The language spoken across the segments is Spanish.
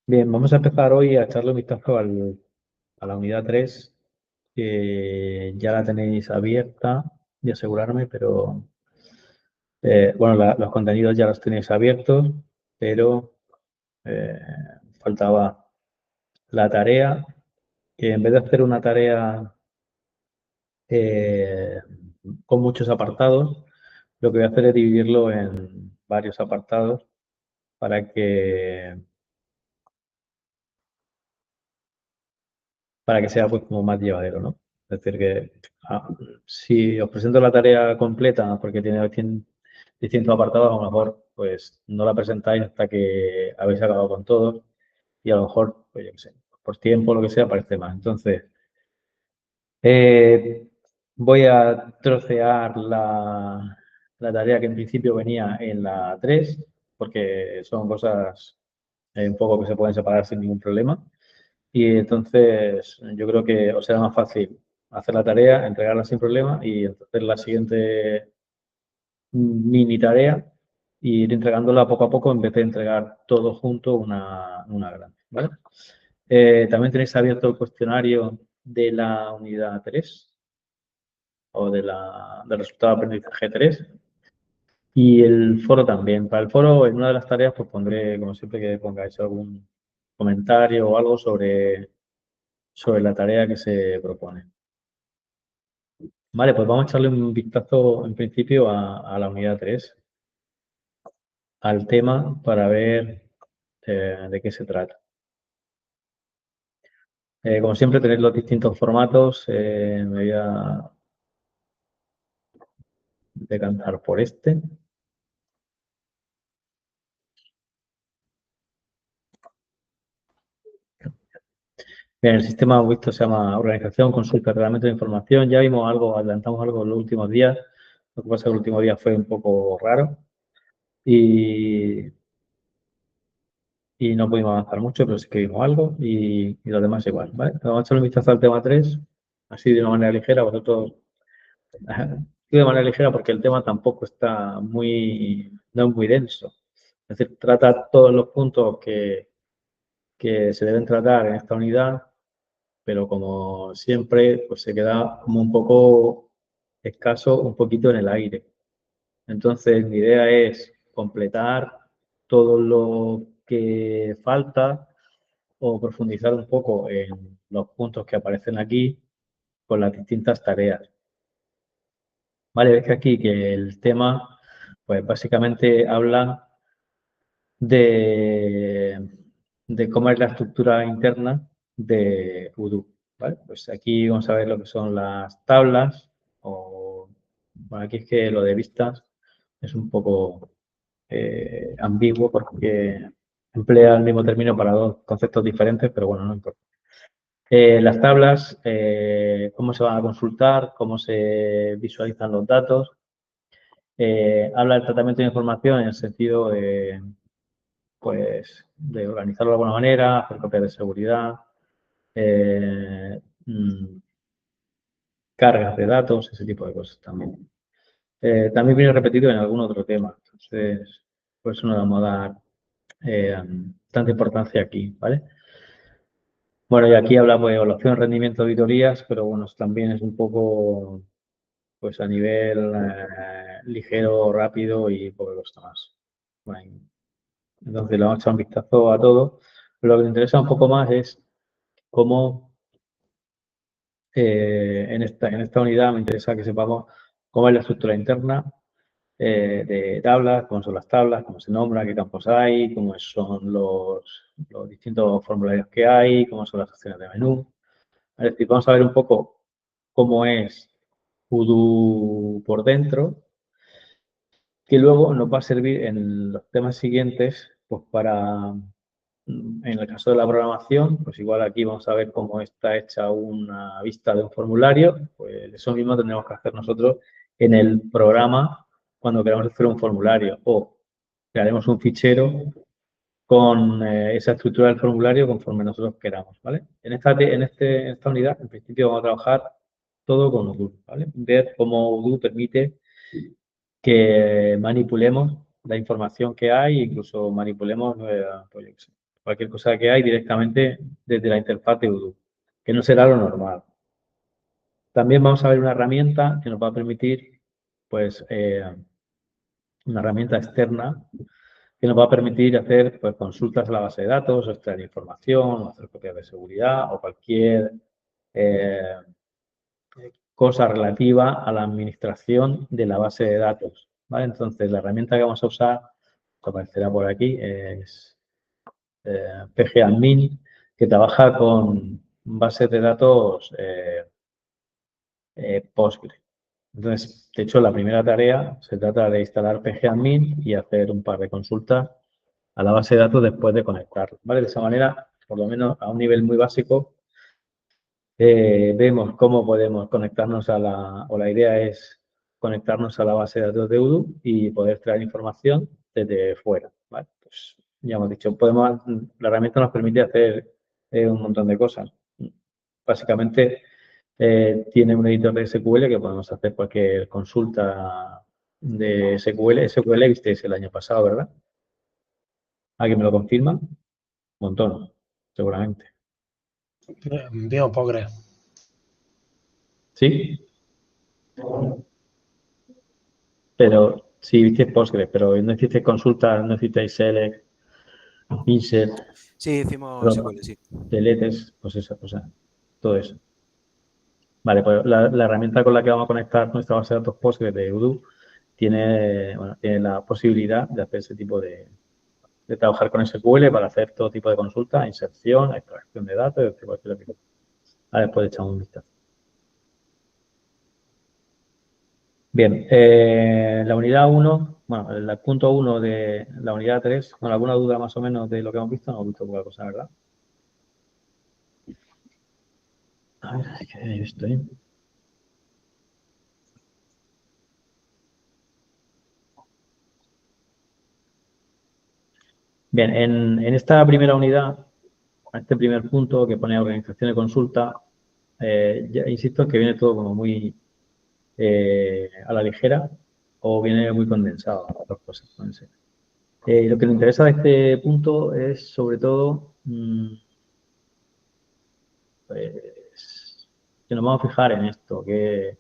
Bien, vamos a empezar hoy a echarle un vistazo a la unidad 3, que ya la tenéis abierta, de asegurarme, pero bueno, los contenidos ya los tenéis abiertos, pero eh, faltaba la tarea, que en vez de hacer una tarea eh, con muchos apartados, lo que voy a hacer es dividirlo en varios apartados para que sea pues como más llevadero, ¿no? Es decir, que ah, si os presento la tarea completa porque tiene distintos apartados, a lo mejor pues no la presentáis hasta que habéis acabado con todos y a lo mejor, pues yo qué sé, por tiempo o lo que sea, parece más. Entonces, eh, voy a trocear la tarea que en principio venía en la 3 porque son cosas un poco que se pueden separar sin ningún problema. Y entonces yo creo que os será más fácil hacer la tarea, entregarla sin problema y entonces la siguiente mini tarea y ir entregándola poco a poco en vez de entregar todo junto una grande, ¿vale? También tenéis abierto el cuestionario de la unidad 3 o del resultado de aprendizaje 3 y el foro también. Para el foro, en una de las tareas, pues pondré, como siempre, que pongáis algún comentario o algo sobre la tarea que se propone. Vale, pues vamos a echarle un vistazo en principio a la unidad 3, al tema, para ver de qué se trata. Como siempre, tenéis los distintos formatos. Me voy a decantar por este. Bien, el sistema visto se llama organización, consulta, reglamento de información. Ya vimos algo, adelantamos algo en los últimos días. Lo que pasa es que el último día fue un poco raro y, y no pudimos avanzar mucho, pero sí que vimos algo y los demás igual. ¿Vale? Vamos a echar un vistazo al tema 3, así de una manera ligera. Vosotros, de manera ligera porque el tema tampoco está no es muy denso. Es decir, trata todos los puntos que se deben tratar en esta unidad, pero como siempre, pues se queda como un poco escaso, un poquito en el aire. Entonces, mi idea es completar todo lo que falta o profundizar un poco en los puntos que aparecen aquí con las distintas tareas. Vale, ves que aquí que el tema, pues básicamente habla de, de cómo es la estructura interna de Odoo. ¿Vale? Pues aquí vamos a ver lo que son las tablas, o bueno, aquí es que lo de vistas es un poco ambiguo porque emplea el mismo término para dos conceptos diferentes, pero bueno, no importa. Las tablas, cómo se van a consultar, cómo se visualizan los datos. Habla del tratamiento de información en el sentido de, pues, de organizarlo de alguna manera, hacer copias de seguridad, eh, mm, cargas de datos, ese tipo de cosas también. También viene repetido en algún otro tema, entonces, por eso no le vamos a dar eh, tanta importancia aquí, ¿vale? Bueno, y aquí hablamos de evaluación, rendimiento, auditorías, pero bueno, también es un poco, pues a nivel ligero, rápido y poco gusta más. Bueno, entonces le vamos a echar un vistazo a todo. Pero lo que me interesa un poco más es cómo en esta unidad me interesa que sepamos cómo es la estructura interna de tablas, cómo son las tablas, cómo se nombran, qué campos hay, cómo son los distintos formularios que hay, cómo son las opciones de menú. Es decir, vamos a ver un poco cómo es Odoo por dentro, que luego nos va a servir en los temas siguientes, pues para, en el caso de la programación, pues igual aquí vamos a ver cómo está hecha una vista de un formulario, pues eso mismo tendremos que hacer nosotros en el programa cuando queramos hacer un formulario, o crearemos un fichero con esa estructura del formulario conforme nosotros queramos, ¿vale? En esta unidad, en principio, vamos a trabajar todo con Odoo, ¿vale? Ver cómo Odoo permite que manipulemos la información que hay, incluso manipulemos, pues, yo qué sé, cualquier cosa que hay directamente desde la interfaz de Odoo, que no será lo normal. También vamos a ver una herramienta que nos va a permitir, pues, una herramienta externa que nos va a permitir hacer pues, consultas a la base de datos, o extraer información, o hacer copias de seguridad o cualquier eh, cosa relativa a la administración de la base de datos. ¿Vale? Entonces, la herramienta que vamos a usar, que aparecerá por aquí, es PGAdmin, que trabaja con bases de datos Postgre. Entonces, de hecho, la primera tarea se trata de instalar PGAdmin y hacer un par de consultas a la base de datos después de conectarlo. ¿Vale? De esa manera, por lo menos a un nivel muy básico, vemos cómo podemos conectarnos o la idea es conectarnos a la base de datos de Odoo y poder traer información desde fuera. ¿Vale? Pues ya hemos dicho, la herramienta nos permite hacer un montón de cosas. Básicamente, tiene un editor de SQL que podemos hacer cualquier consulta de SQL. SQL visteis el año pasado, ¿verdad? ¿Alguien me lo confirma? Un montón, seguramente. Bien, Postgre. ¿Sí? Pero sí, hiciste Postgre, pero no hiciste consultas, no hiciste select, insert, Sí, hicimos SQL, sí. deletes, pues esa cosa, todo eso. Vale, pues la herramienta con la que vamos a conectar nuestra base de datos Postgre de Odoo tiene la posibilidad de hacer ese tipo de trabajar con SQL para hacer todo tipo de consultas, inserción, extracción de datos, cualquier tipo. Ahora después echamos un vistazo. Bien, la unidad 1, bueno, el punto 1 de la unidad 3, ¿con alguna duda más o menos de lo que hemos visto? No hemos visto poca cosa, ¿verdad? A ver, es que estoy. Bien, en esta primera unidad, en este primer punto que pone organización de consulta, ya insisto que viene todo como muy a la ligera o viene muy condensado, las dos cosas pueden ser. Lo que nos interesa de este punto es sobre todo pues, que nos vamos a fijar en esto, que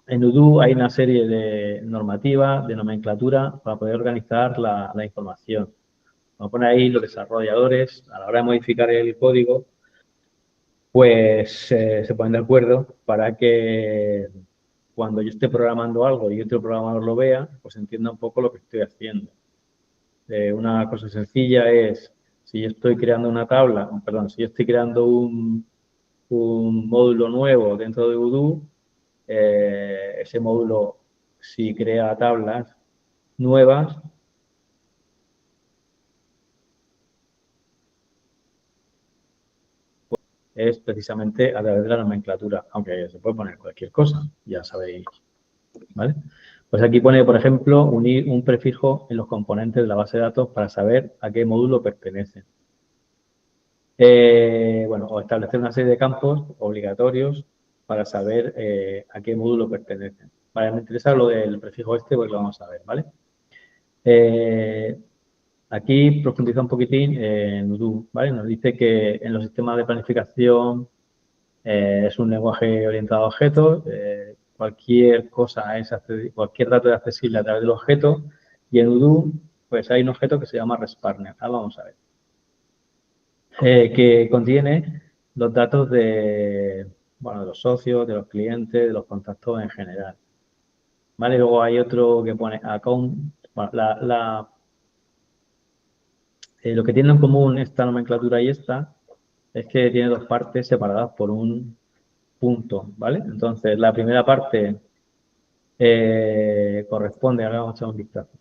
en Odoo hay una serie de normativas, de nomenclatura para poder organizar la información. Vamos a poner ahí los desarrolladores, a la hora de modificar el código, pues se ponen de acuerdo para que cuando yo esté programando algo y otro programador lo vea, pues entienda un poco lo que estoy haciendo. Una cosa sencilla es, si yo estoy creando una tabla, perdón, si yo estoy creando un módulo nuevo dentro de Odoo, ese módulo, si crea tablas nuevas, es precisamente a través de la nomenclatura, aunque se puede poner cualquier cosa, ya sabéis, ¿vale? Pues aquí pone, por ejemplo, unir un prefijo en los componentes de la base de datos para saber a qué módulo pertenece. Bueno, o establecer una serie de campos obligatorios para saber a qué módulo pertenecen. Vale, me interesa lo del prefijo este, pues lo vamos a ver, ¿vale? Aquí profundiza un poquitín en Odoo, ¿vale? Nos dice que en los sistemas de planificación es un lenguaje orientado a objetos, cualquier cosa cualquier dato es accesible a través del objeto y en Odoo pues hay un objeto que se llama respawner. Ahora vamos a ver. Que contiene los datos de los socios, de los clientes, de los contactos en general. ¿Vale? Luego hay otro que pone account. Bueno, lo que tiene en común esta nomenclatura y esta es que tiene dos partes separadas por un punto, ¿vale? Entonces, la primera parte corresponde, ahora vamos a echar un vistazo.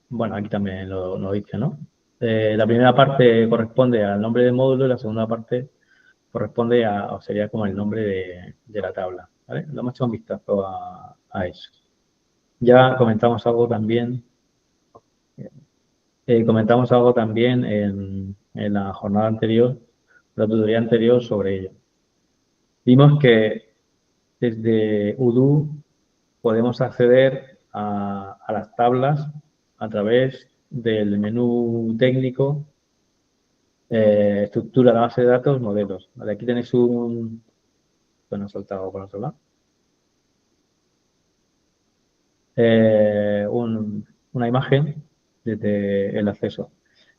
Bueno, aquí también lo dice, ¿no? La primera parte corresponde al nombre del módulo y la segunda parte corresponde o sería como el nombre de la tabla, ¿vale? Le hemos echado un vistazo a eso. Ya comentamos algo también, en la jornada anterior, la tutoría anterior sobre ello. Vimos que desde Odoo podemos acceder a las tablas a través del menú técnico, estructura de la base de datos, modelos. Vale, aquí tenéis un... Bueno, he saltado por otro lado. Una imagen desde el acceso.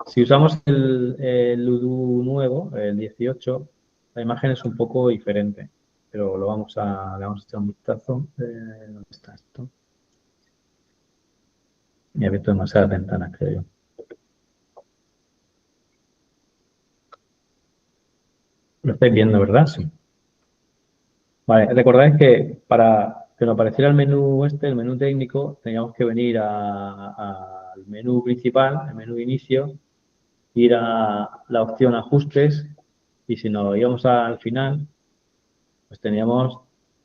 Si usamos el UDU nuevo, el 18, la imagen es un poco diferente, pero le vamos a echar un vistazo. ¿Dónde está esto? Me he abierto demasiadas ventanas, creo yo. Lo estáis viendo, ¿verdad? Sí. Vale, recordáis que para que nos apareciera el menú el menú técnico, teníamos que venir al menú principal, el menú inicio, ir a la opción ajustes y si nos íbamos al final, pues teníamos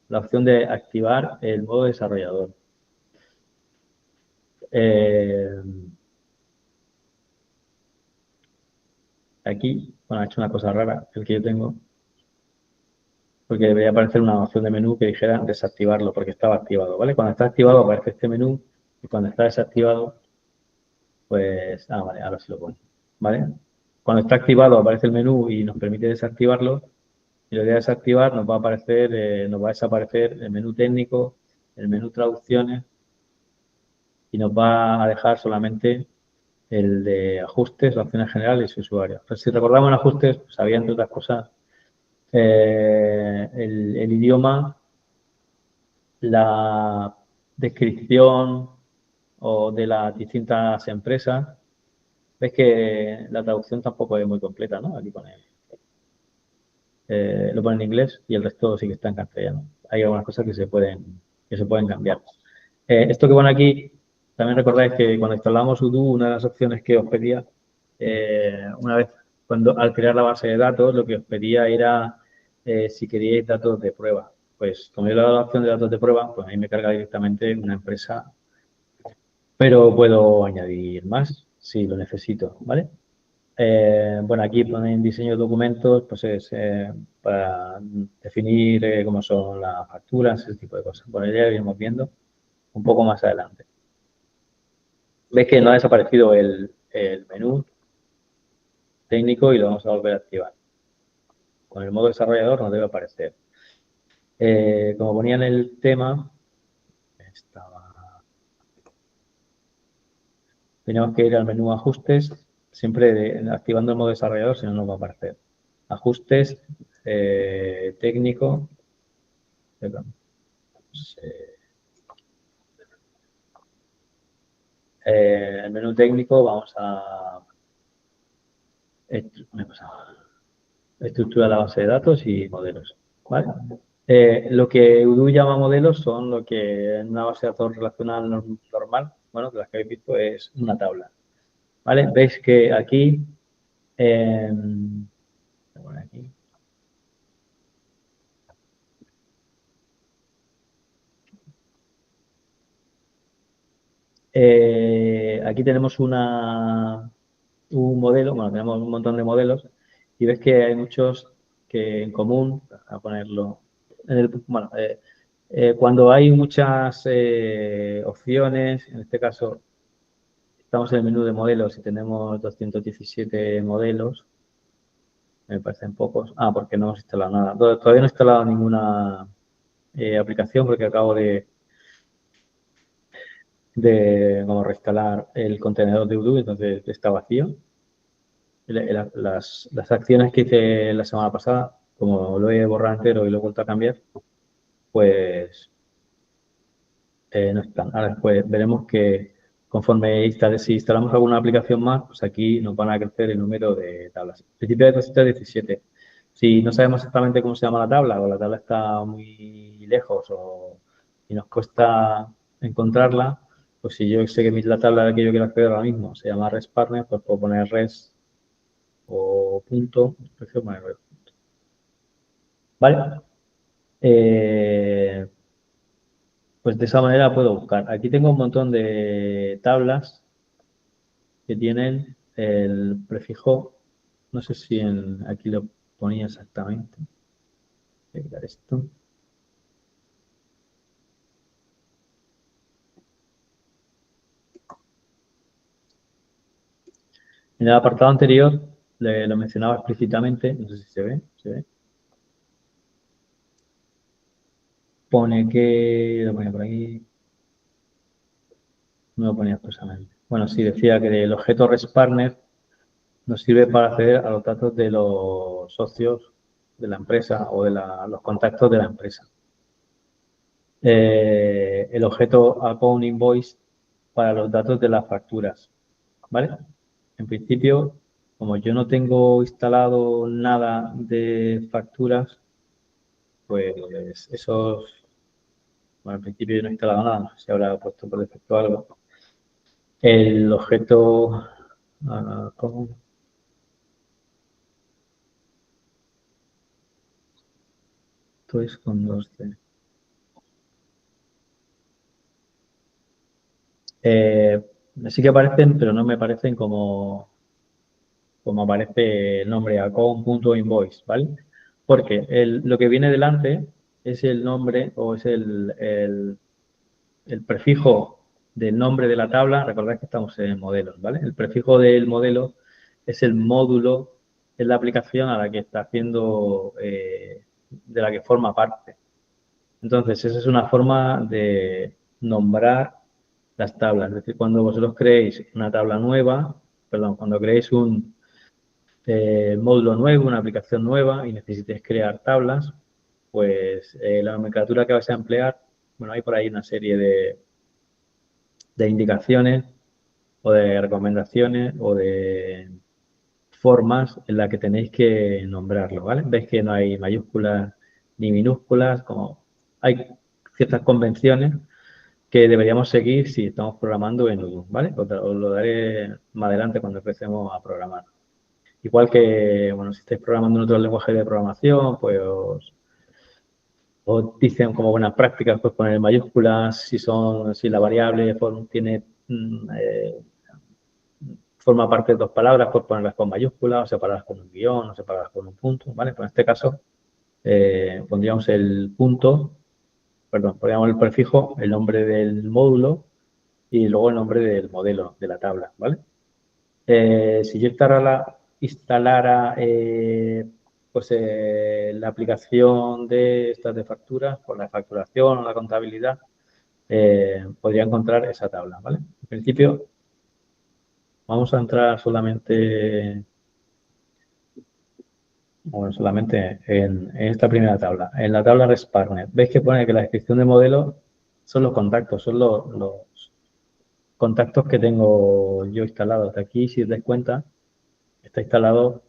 la opción de activar el modo desarrollador. Aquí, bueno, ha hecho una cosa rara, el que yo tengo, porque debería aparecer una opción de menú que dijera desactivarlo, porque estaba activado, ¿vale? Cuando está activado aparece este menú y cuando está desactivado, pues, vale, ahora sí lo pongo, ¿vale? Cuando está activado aparece el menú y nos permite desactivarlo y lo voy a desactivar, nos va a aparecer, nos va a desaparecer el menú técnico, el menú traducciones y nos va a dejar solamente el de ajustes, opciones generales y usuarios. Pues si recordamos en ajustes, pues había entre otras cosas el idioma, la descripción o de las distintas empresas. Ves que la traducción tampoco es muy completa, ¿no? Aquí pone, lo pone en inglés y el resto sí que está en castellano. Hay algunas cosas que se pueden cambiar. Esto que pone aquí, también recordáis que cuando instalamos Odoo, una de las opciones que os pedía, una vez al crear la base de datos, lo que os pedía era si queríais datos de prueba. Pues como yo le he dado la opción de datos de prueba, pues ahí me carga directamente una empresa, pero puedo añadir más si lo necesito, ¿vale? Bueno, aquí ponen diseño de documentos, pues es para definir cómo son las facturas, ese tipo de cosas. Bueno, ya lo iremos viendo un poco más adelante. Ves que no ha desaparecido el menú técnico y lo vamos a volver a activar. Con el modo desarrollador nos debe aparecer. Como ponía en el tema, teníamos que ir al menú ajustes, siempre activando el modo desarrollador, si no nos va a aparecer. Ajustes, técnico, el menú técnico vamos a estructura la base de datos y modelos. ¿Vale? Lo que Odoo llama modelos son lo que en una base de datos relacional normal, bueno, de las que habéis visto, es una tabla. ¿Vale? Veis que aquí, aquí tenemos un modelo, bueno, tenemos un montón de modelos y ves que hay muchos que en común, a ponerlo, bueno, cuando hay muchas opciones, en este caso estamos en el menú de modelos y tenemos 217 modelos, me parecen pocos, porque no hemos instalado nada, todavía no he instalado ninguna aplicación porque acabo de como reinstalar el contenedor de Odoo, entonces está vacío. Las acciones que hice la semana pasada, como lo he borrado entero y lo he vuelto a cambiar, pues no están. Ahora después veremos que conforme si instalamos alguna aplicación más, pues aquí nos van a crecer el número de tablas. Principio de 217. Si no sabemos exactamente cómo se llama la tabla o la tabla está muy lejos y nos cuesta encontrarla, pues si yo sé que la tabla a la que yo quiero acceder ahora mismo se llama Res Partner, pues puedo poner Res o punto, prefiero poner Res. ¿Vale? Pues de esa manera puedo buscar. Aquí tengo un montón de tablas que tienen el prefijo, no sé si aquí lo ponía exactamente. Voy a quitar esto. En el apartado anterior lo mencionaba explícitamente, no sé si se ve, pone que, lo ponía por aquí, no lo ponía expresamente. Bueno, sí, decía que el objeto REST-Partner nos sirve para acceder a los datos de los socios de la empresa o de los contactos de la empresa. El objeto Account Invoice para los datos de las facturas, ¿vale? En principio, como yo no tengo instalado nada de facturas, pues bueno, al principio yo no he instalado nada, no sé si habrá puesto por defecto algo. El objeto Account. Esto es con 2C. Sí que aparecen, pero no me parecen como aparece el nombre account.invoice, ¿vale? Porque lo que viene delante es el nombre o es el prefijo del nombre de la tabla. Recordad que estamos en modelos, ¿vale? El prefijo del modelo es el módulo, es la aplicación a la que está haciendo, de la que forma parte. Entonces, esa es una forma de nombrar las tablas. Es decir, cuando vosotros creéis una tabla nueva, perdón, cuando creéis un módulo nuevo, una aplicación nueva y necesitéis crear tablas, pues la nomenclatura que vais a emplear, bueno, hay por ahí una serie de indicaciones o de recomendaciones o de formas en las que tenéis que nombrarlo, ¿vale? Veis que no hay mayúsculas ni minúsculas, como hay ciertas convenciones que deberíamos seguir si estamos programando en Odoo, ¿vale? Os lo daré más adelante cuando empecemos a programar. Igual que, bueno, si estáis programando en otro lenguaje de programación, pues os dicen como buenas prácticas, pues poner mayúsculas, si la variable tiene forma parte de dos palabras, pues ponerlas con mayúsculas, o separarlas con un guión, o separarlas con un punto, ¿vale? Pues en este caso pondríamos el punto, perdón, pondríamos el prefijo, el nombre del módulo y luego el nombre del modelo de la tabla, ¿vale? Si yo instalara pues, la aplicación de estas de facturas, por la facturación o la contabilidad, podría encontrar esa tabla, ¿vale? En principio, vamos a entrar solamente en esta primera tabla, en la tabla REST-Partner. Veis que pone que la descripción de modelo son los contactos, son los contactos que tengo yo instalados. De aquí, si os dais cuenta, está instalado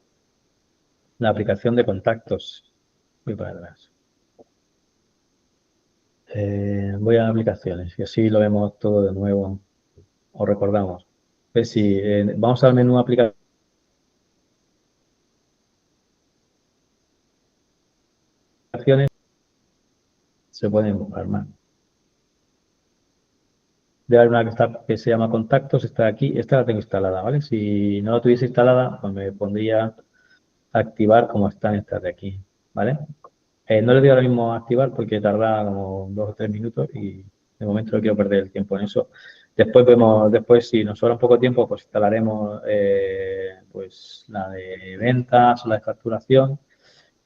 la aplicación de contactos. Voy para atrás. Voy a aplicaciones y así lo vemos todo de nuevo o recordamos. Pues si vamos al menú aplicaciones, se pueden buscar más. Debe haber una que se llama contactos, está aquí, esta la tengo instalada, ¿vale? Si no la tuviese instalada, pues me pondría a activar como están estas de aquí, ¿vale? No le doy ahora mismo a activar porque tarda como 2 o 3 minutos y de momento no quiero perder el tiempo en eso. Después si nos sobra un poco de tiempo, pues instalaremos pues la de ventas o la de facturación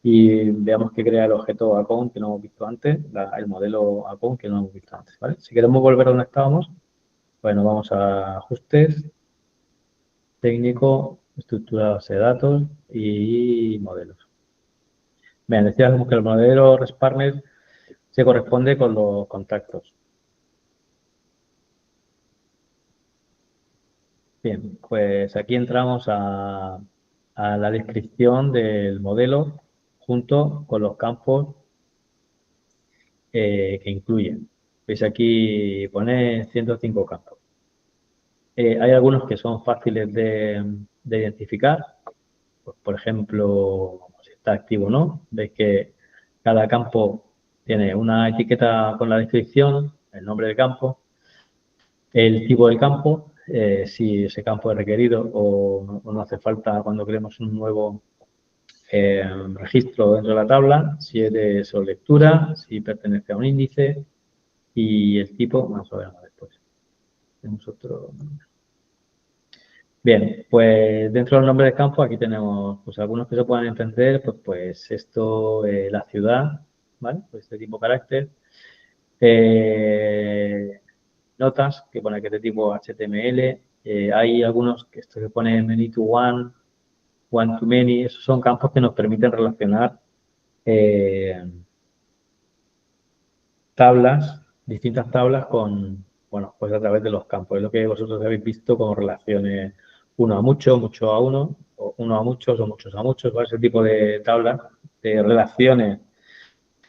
y veamos que crea el objeto account que no hemos visto antes, el modelo account que no hemos visto antes, ¿vale? Si queremos volver a donde estábamos, bueno, vamos a ajustes, técnico, estructura de base de datos y modelos. Bien, decíamos que el modelo REST-Partner se corresponde con los contactos. Bien, pues aquí entramos a la descripción del modelo junto con los campos que incluyen. Veis aquí pone 105 campos. Hay algunos que son fáciles de identificar. Pues, por ejemplo, si está activo o no. Veis que cada campo tiene una etiqueta con la descripción, el nombre del campo, el tipo del campo, si ese campo es requerido o no hace falta cuando queremos un nuevo registro dentro de la tabla, si es de solo lectura, si pertenece a un índice y el tipo, vamos a ver después. Tenemos otro. Bien, pues dentro del nombre de campo aquí tenemos pues algunos que se pueden entender, pues esto, la ciudad, ¿vale? Pues este tipo de carácter. Notas que pone que es de tipo HTML. Hay algunos que esto que pone many to one, one to many. Esos son campos que nos permiten relacionar tablas, distintas tablas con, bueno, pues a través de los campos. Es lo que vosotros habéis visto como relaciones uno a mucho, mucho a uno, o uno a muchos o muchos a muchos, ¿vale? Ese tipo de tablas, de relaciones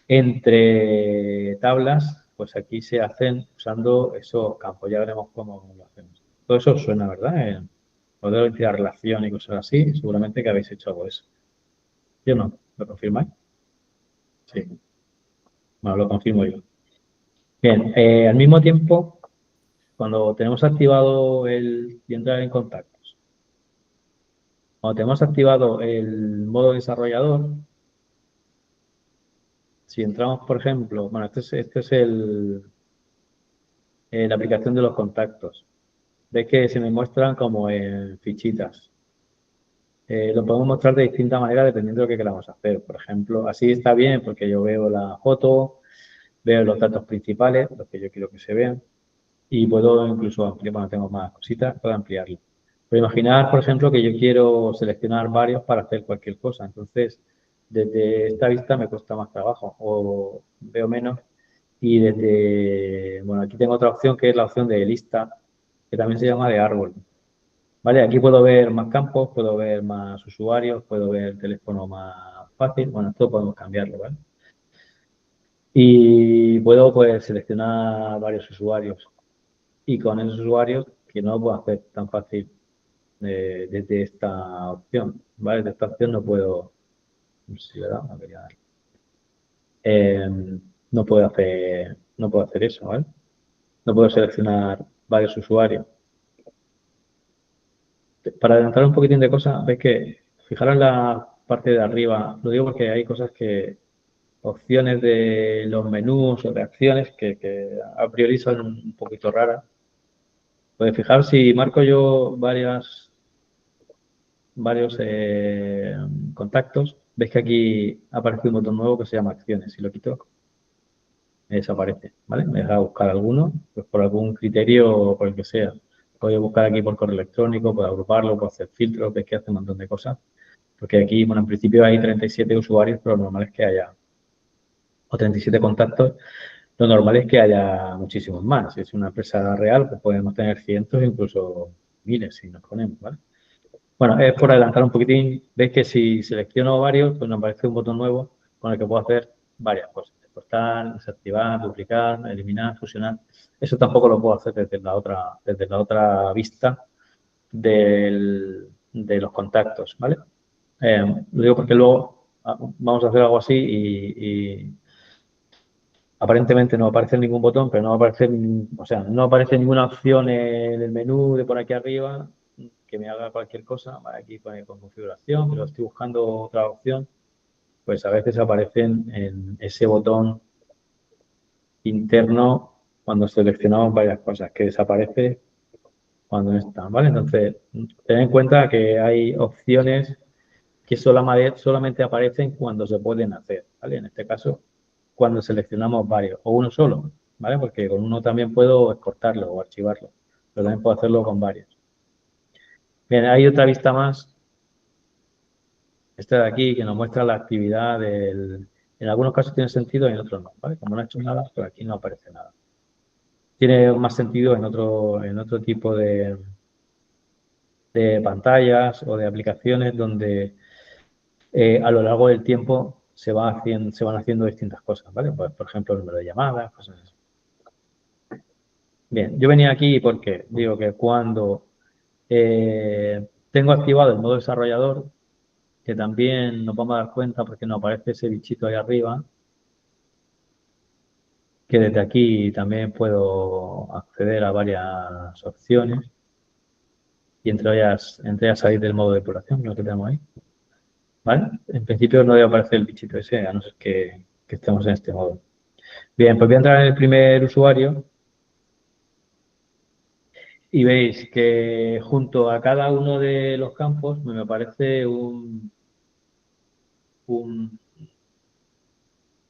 entre tablas, pues aquí se hacen usando esos campos. Ya veremos cómo lo hacemos. Todo eso suena, ¿verdad? El modelo de identidad, relación y cosas así, seguramente que habéis hecho algo de eso. ¿Yo no? ¿Lo confirmáis? Sí. Bueno, lo confirmo yo. Bien, al mismo tiempo, cuando tenemos activado el y entrar en contactos, cuando tenemos activado el modo desarrollador, si entramos, por ejemplo, bueno, este es la aplicación de los contactos. Ves que se me muestran como en fichitas. Lo podemos mostrar de distinta manera dependiendo de lo que queramos hacer. Por ejemplo, así está bien porque yo veo la foto, veo los datos principales, los que yo quiero que se vean, y puedo incluso ampliar, cuando tengo más cositas, puedo ampliarlo. Pero imaginar, por ejemplo, que yo quiero seleccionar varios para hacer cualquier cosa. Entonces, desde esta vista me cuesta más trabajo o veo menos. Y desde, bueno, aquí tengo otra opción que es la opción de lista, que también se llama de árbol. Vale, aquí puedo ver más campos, puedo ver más usuarios, puedo ver el teléfono más fácil. Bueno, esto podemos cambiarlo, ¿vale? Y puedo, pues, seleccionar varios usuarios. Y con esos usuarios, que no lo puedo hacer tan fácil desde esta opción, ¿vale? Desde esta opción no puedo, no sé si le he dado, no puedo hacer eso, ¿vale? No puedo seleccionar varios usuarios. Para adelantar un poquitín de cosas, veis que fijaros en la parte de arriba, lo digo porque hay cosas que, opciones de los menús o de acciones que a priori son un poquito raras. Podéis fijar si marco yo varios contactos, veis que aquí aparece un botón nuevo que se llama acciones. Si lo quito, me desaparece, ¿vale? Me deja buscar alguno, pues por algún criterio o por el que sea. Puedo buscar aquí por correo electrónico, puedo agruparlo, puedo hacer filtros, veis que hace un montón de cosas. Porque aquí, bueno, en principio hay 37 usuarios, pero lo normal es que haya, o 37 contactos, lo normal es que haya muchísimos más. Si es una empresa real, pues podemos tener cientos, incluso miles, si nos ponemos, ¿vale? Bueno, es por adelantar un poquitín. Veis que si selecciono varios, pues me aparece un botón nuevo con el que puedo hacer varias cosas. Exportar, desactivar, duplicar, eliminar, fusionar. Eso tampoco lo puedo hacer desde la otra vista de los contactos, ¿vale? Lo digo porque luego vamos a hacer algo así y aparentemente no aparece ningún botón, pero no aparece, o sea, no aparece ninguna opción en el menú de por aquí arriba que me haga cualquier cosa. Vale, aquí pone con configuración, pero estoy buscando otra opción, pues a veces aparecen en ese botón interno cuando seleccionamos varias cosas, que desaparece cuando no están, ¿vale? Entonces, ten en cuenta que hay opciones que solamente aparecen cuando se pueden hacer, ¿vale? En este caso, cuando seleccionamos varios, o uno solo, ¿vale? Porque con uno también puedo exportarlo o archivarlo, pero también puedo hacerlo con varios. Bien, hay otra vista más, esta de aquí, que nos muestra la actividad del... En algunos casos tiene sentido y en otros no, ¿vale? Como no he hecho nada, pues aquí no aparece nada. Tiene más sentido en otro tipo de pantallas o de aplicaciones donde a lo largo del tiempo se van haciendo distintas cosas, ¿vale? Pues, por ejemplo, el número de llamadas, cosas así. Bien, yo venía aquí porque digo que cuando tengo activado el modo desarrollador, que también nos vamos a dar cuenta porque nos aparece ese bichito ahí arriba, que desde aquí también puedo acceder a varias opciones y entre ellas salir del modo de depuración, lo que tenemos ahí. ¿Vale? En principio no debe aparecer el bichito ese, a no ser que estemos en este modo. Bien, pues voy a entrar en el primer usuario Y veis que junto a cada uno de los campos me aparece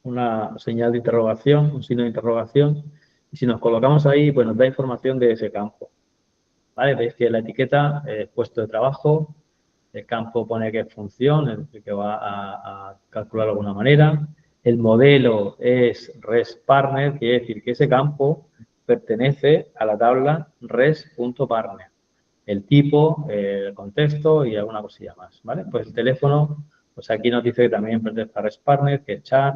una señal de interrogación, un signo de interrogación. Y si nos colocamos ahí, pues nos da información de ese campo. ¿Vale? Veis que la etiqueta es puesto de trabajo, el campo pone que es función, el que va a calcular de alguna manera. El modelo es res_partner, quiere decir que ese campo pertenece a la tabla res.partner. El tipo, el contexto y alguna cosilla más, ¿vale? Pues el teléfono, pues aquí nos dice que también pertenece a res_partner, que es chat.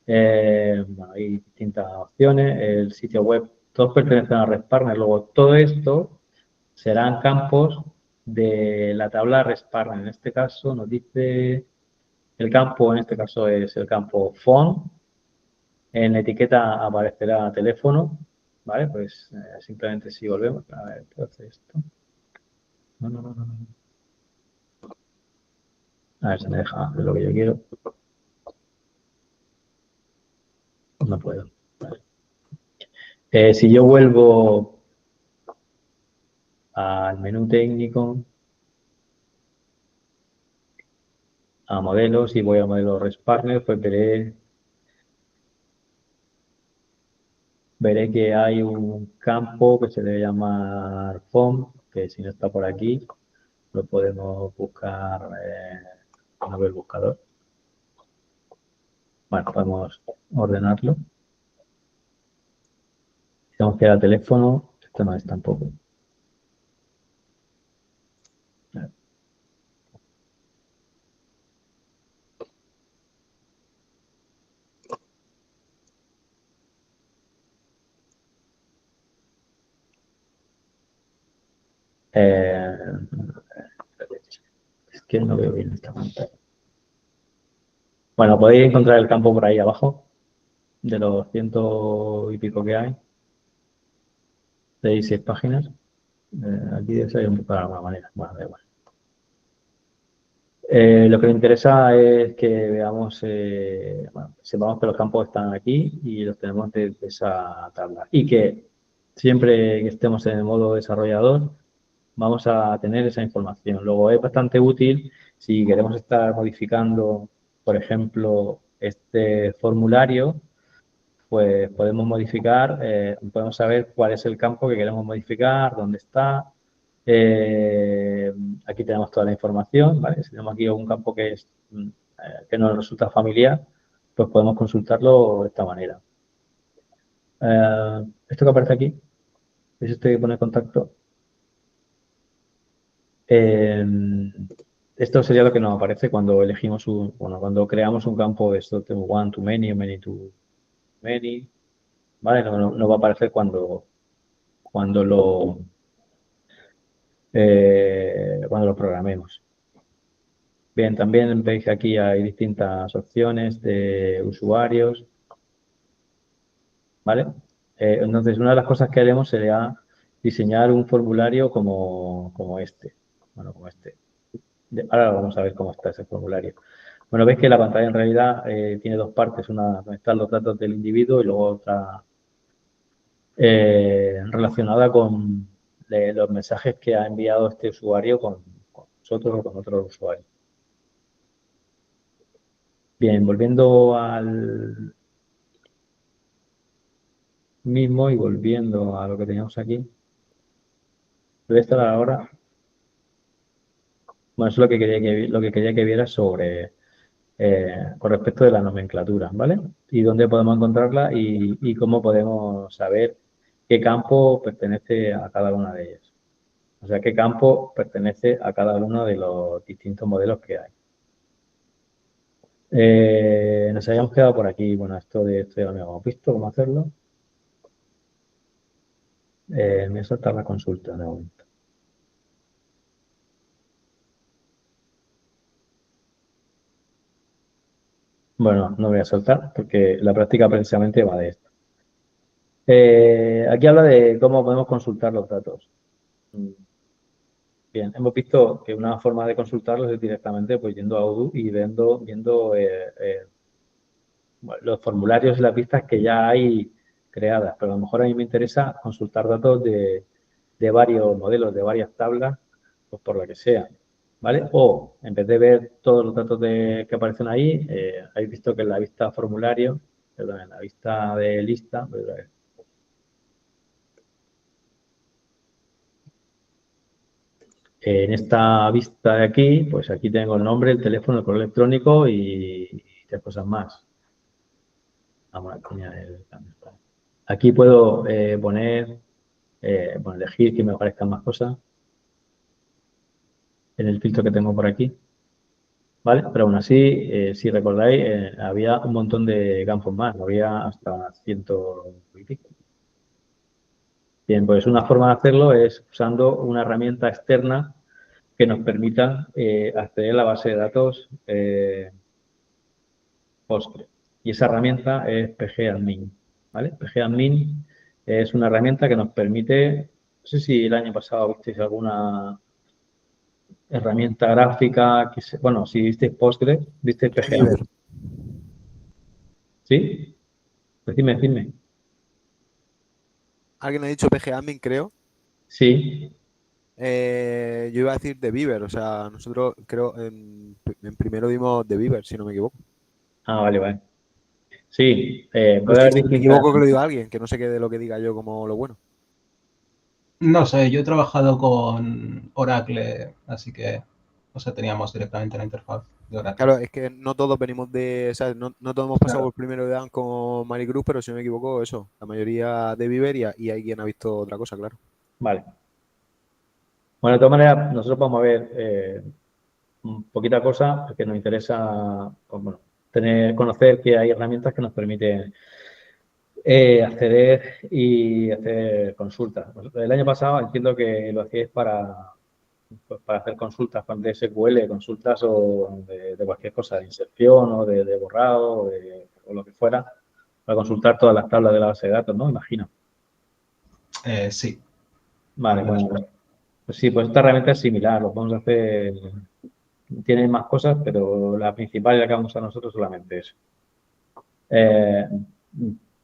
Bueno, hay distintas opciones. El sitio web, todos pertenecen a res_partner. Luego, todo esto serán campos de la tabla res_partner. En este caso nos dice el campo, en este caso es el campo phone. En la etiqueta aparecerá teléfono, ¿vale? Pues simplemente si volvemos, a ver, ¿qué hace esto? No. A ver si me deja hacer lo que yo quiero. No puedo. Vale. Si yo vuelvo al menú técnico, a modelos y voy a modelo res_partner, pues veré que hay un campo que se debe llamar phone, que si no está por aquí, lo podemos buscar a ver el buscador. Bueno, podemos ordenarlo. Tenemos que ir al teléfono, esto no es tampoco. Es que no veo bien esta pantalla. Bueno, podéis encontrar el campo por ahí abajo, de los 100 y pico que hay. De 6 páginas. Aquí debe ser un de alguna manera. Bueno, da igual. Lo que me interesa es que veamos, bueno, sepamos que los campos están aquí y los tenemos de esa tabla. Y que siempre que estemos en el modo desarrollador, vamos a tener esa información. Luego es bastante útil si queremos estar modificando, por ejemplo, este formulario, pues podemos modificar, podemos saber cuál es el campo que queremos modificar, dónde está. Aquí tenemos toda la información, ¿vale? Si tenemos aquí un campo que que nos resulta familiar, pues podemos consultarlo de esta manera. Esto que aparece aquí, es este que pone contacto. Esto sería lo que nos aparece cuando elegimos cuando creamos un campo, esto tengo one to many, many to many, ¿vale? No va a aparecer cuando cuando lo programemos. Bien, también veis que aquí hay distintas opciones de usuarios, ¿vale? Entonces, una de las cosas que haremos será diseñar un formulario como este. Bueno, como este. Ahora vamos a ver cómo está ese formulario. Bueno, veis que la pantalla en realidad tiene dos partes, una donde están los datos del individuo y luego otra relacionada con los mensajes que ha enviado este usuario con nosotros o con otros usuarios. Bien, volviendo al mismo y volviendo a lo que teníamos aquí. Voy a estar ahora. Bueno, eso es lo que quería que viera sobre con respecto de la nomenclatura, ¿vale? Y dónde podemos encontrarla y cómo podemos saber qué campo pertenece a cada una de ellas. O sea, qué campo pertenece a cada uno de los distintos modelos que hay. Nos habíamos quedado por aquí. Bueno, esto ya lo habíamos visto, cómo hacerlo. Me voy a saltar la consulta de momento. Bueno, no voy a soltar porque la práctica precisamente va de esto. Aquí habla de cómo podemos consultar los datos. Bien, hemos visto que una forma de consultarlos es directamente pues yendo a Odoo y viendo bueno, los formularios y las vistas que ya hay creadas, pero a lo mejor a mí me interesa consultar datos de de varios modelos, de varias tablas, pues por lo que sea, ¿vale? O en vez de ver todos los datos que aparecen ahí, habéis visto que en la vista formulario, perdón, en la vista de lista, en esta vista de aquí, pues aquí tengo el nombre, el teléfono, el correo electrónico y 3 cosas más. Vamos a añadir el cambio. Aquí puedo poner, bueno, elegir que me aparezcan más cosas en el filtro que tengo por aquí, ¿vale? Pero aún así, si recordáis, había un montón de campos más, había hasta 100 y pico. Bien, pues una forma de hacerlo es usando una herramienta externa que nos permita acceder a la base de datos Postgre. Y esa herramienta es pgadmin, ¿vale? pgadmin es una herramienta que nos permite, no sé si el año pasado visteis alguna herramienta gráfica, bueno, si visteis Postgre, visteis pgadmin. Beaver. ¿Sí? Decidme. Alguien ha dicho PGAdmin, creo. Sí. Yo iba a decir de Beaver, o sea, nosotros creo en primero dimos de Beaver, si no me equivoco. Ah, vale. Sí, Pues puede haber si me distintas. equivoco que lo diga alguien, que no se quede lo que diga yo como lo bueno. No sé, yo he trabajado con Oracle, así que, o sea, teníamos directamente la interfaz de Oracle. Claro, es que no todos venimos de, ¿sabes? No todos hemos pasado Claro. por primero de Dan como Maricruz, pero si no me equivoco, eso, la mayoría de Beaver y hay quien ha visto otra cosa, claro. Vale. Bueno, de todas maneras, nosotros vamos a ver poquita cosa porque nos interesa, pues, bueno, conocer que hay herramientas que nos permiten acceder y hacer consultas. El año pasado entiendo que lo hacíais pues, para hacer consultas de SQL, consultas o de cualquier cosa, de inserción o de borrado o lo que fuera, para consultar todas las tablas de la base de datos, ¿no? Imagino. Sí. Vale, bueno, pues sí, pues esta herramienta es similar, lo podemos hacer, tiene más cosas, pero la principal y la que vamos a usar nosotros solamente es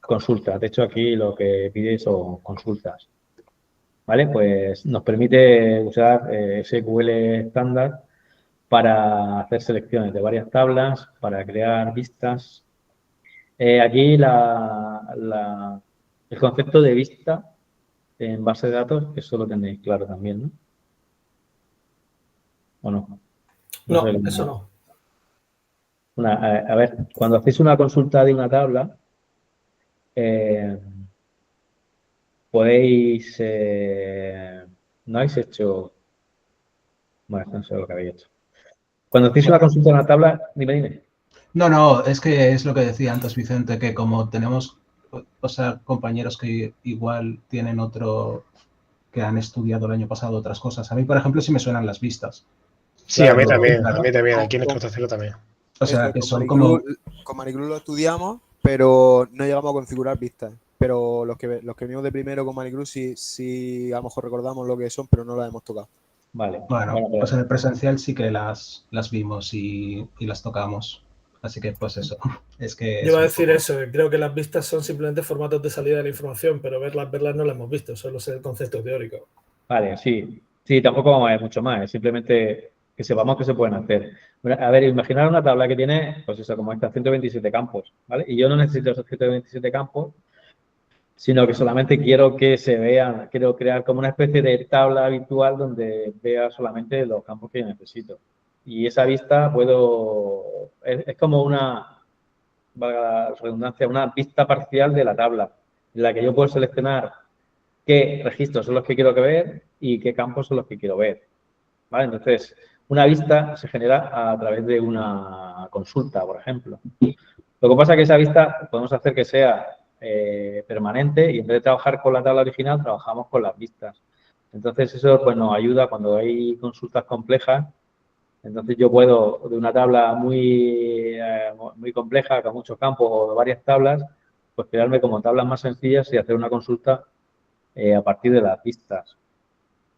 consultas. De hecho, aquí lo que pide son consultas. ¿Vale? Pues nos permite usar SQL estándar para hacer selecciones de varias tablas, para crear vistas. Aquí el concepto de vista en base de datos, eso lo tenéis claro también, ¿no? ¿O no? No, sé, eso no. A ver, cuando hacéis una consulta de una tabla, podéis... no habéis hecho... Bueno, no sé lo que habéis hecho. Cuando hacéis una consulta de una tabla, dime. No, es que es lo que decía antes Vicente, que como tenemos, o sea, compañeros que igual tienen que han estudiado el año pasado otras cosas. A mí, por ejemplo, sí me suenan las vistas. Sí, Claro, a mí claro. también, aquí en nuestro celo también. O sea, Eso, que con son Maricruz, como... con Maricruz lo estudiamos, pero no llegamos a configurar vistas. Pero los que vimos de primero con Maricruz sí a lo mejor recordamos lo que son, pero no las hemos tocado. Vale. Bueno, pues en el presencial sí que las vimos y las tocamos. Así que, pues eso. Es que Yo iba a decir eso, que creo que las vistas son simplemente formatos de salida de la información, pero verlas no las hemos visto, solo es el concepto teórico. Vale, sí. Sí, tampoco vamos a ver mucho más, es simplemente que sepamos que se pueden hacer. A ver, imaginar una tabla que tiene, pues eso, como esta, 127 campos, ¿vale? Y yo no necesito esos 127 campos, sino que solamente quiero que se vean, quiero crear como una especie de tabla virtual donde vea solamente los campos que yo necesito. Y esa vista es como una, valga la redundancia, una vista parcial de la tabla, en la que yo puedo seleccionar qué registros son los que quiero ver y qué campos son los que quiero ver. ¿Vale? Entonces, una vista se genera a través de una consulta, por ejemplo. Lo que pasa es que esa vista podemos hacer que sea permanente y en vez de trabajar con la tabla original, trabajamos con las vistas. Entonces, eso pues, nos ayuda cuando hay consultas complejas. Entonces, yo puedo, de una tabla muy compleja, con muchos campos o de varias tablas, pues crearme como tablas más sencillas y hacer una consulta a partir de las vistas,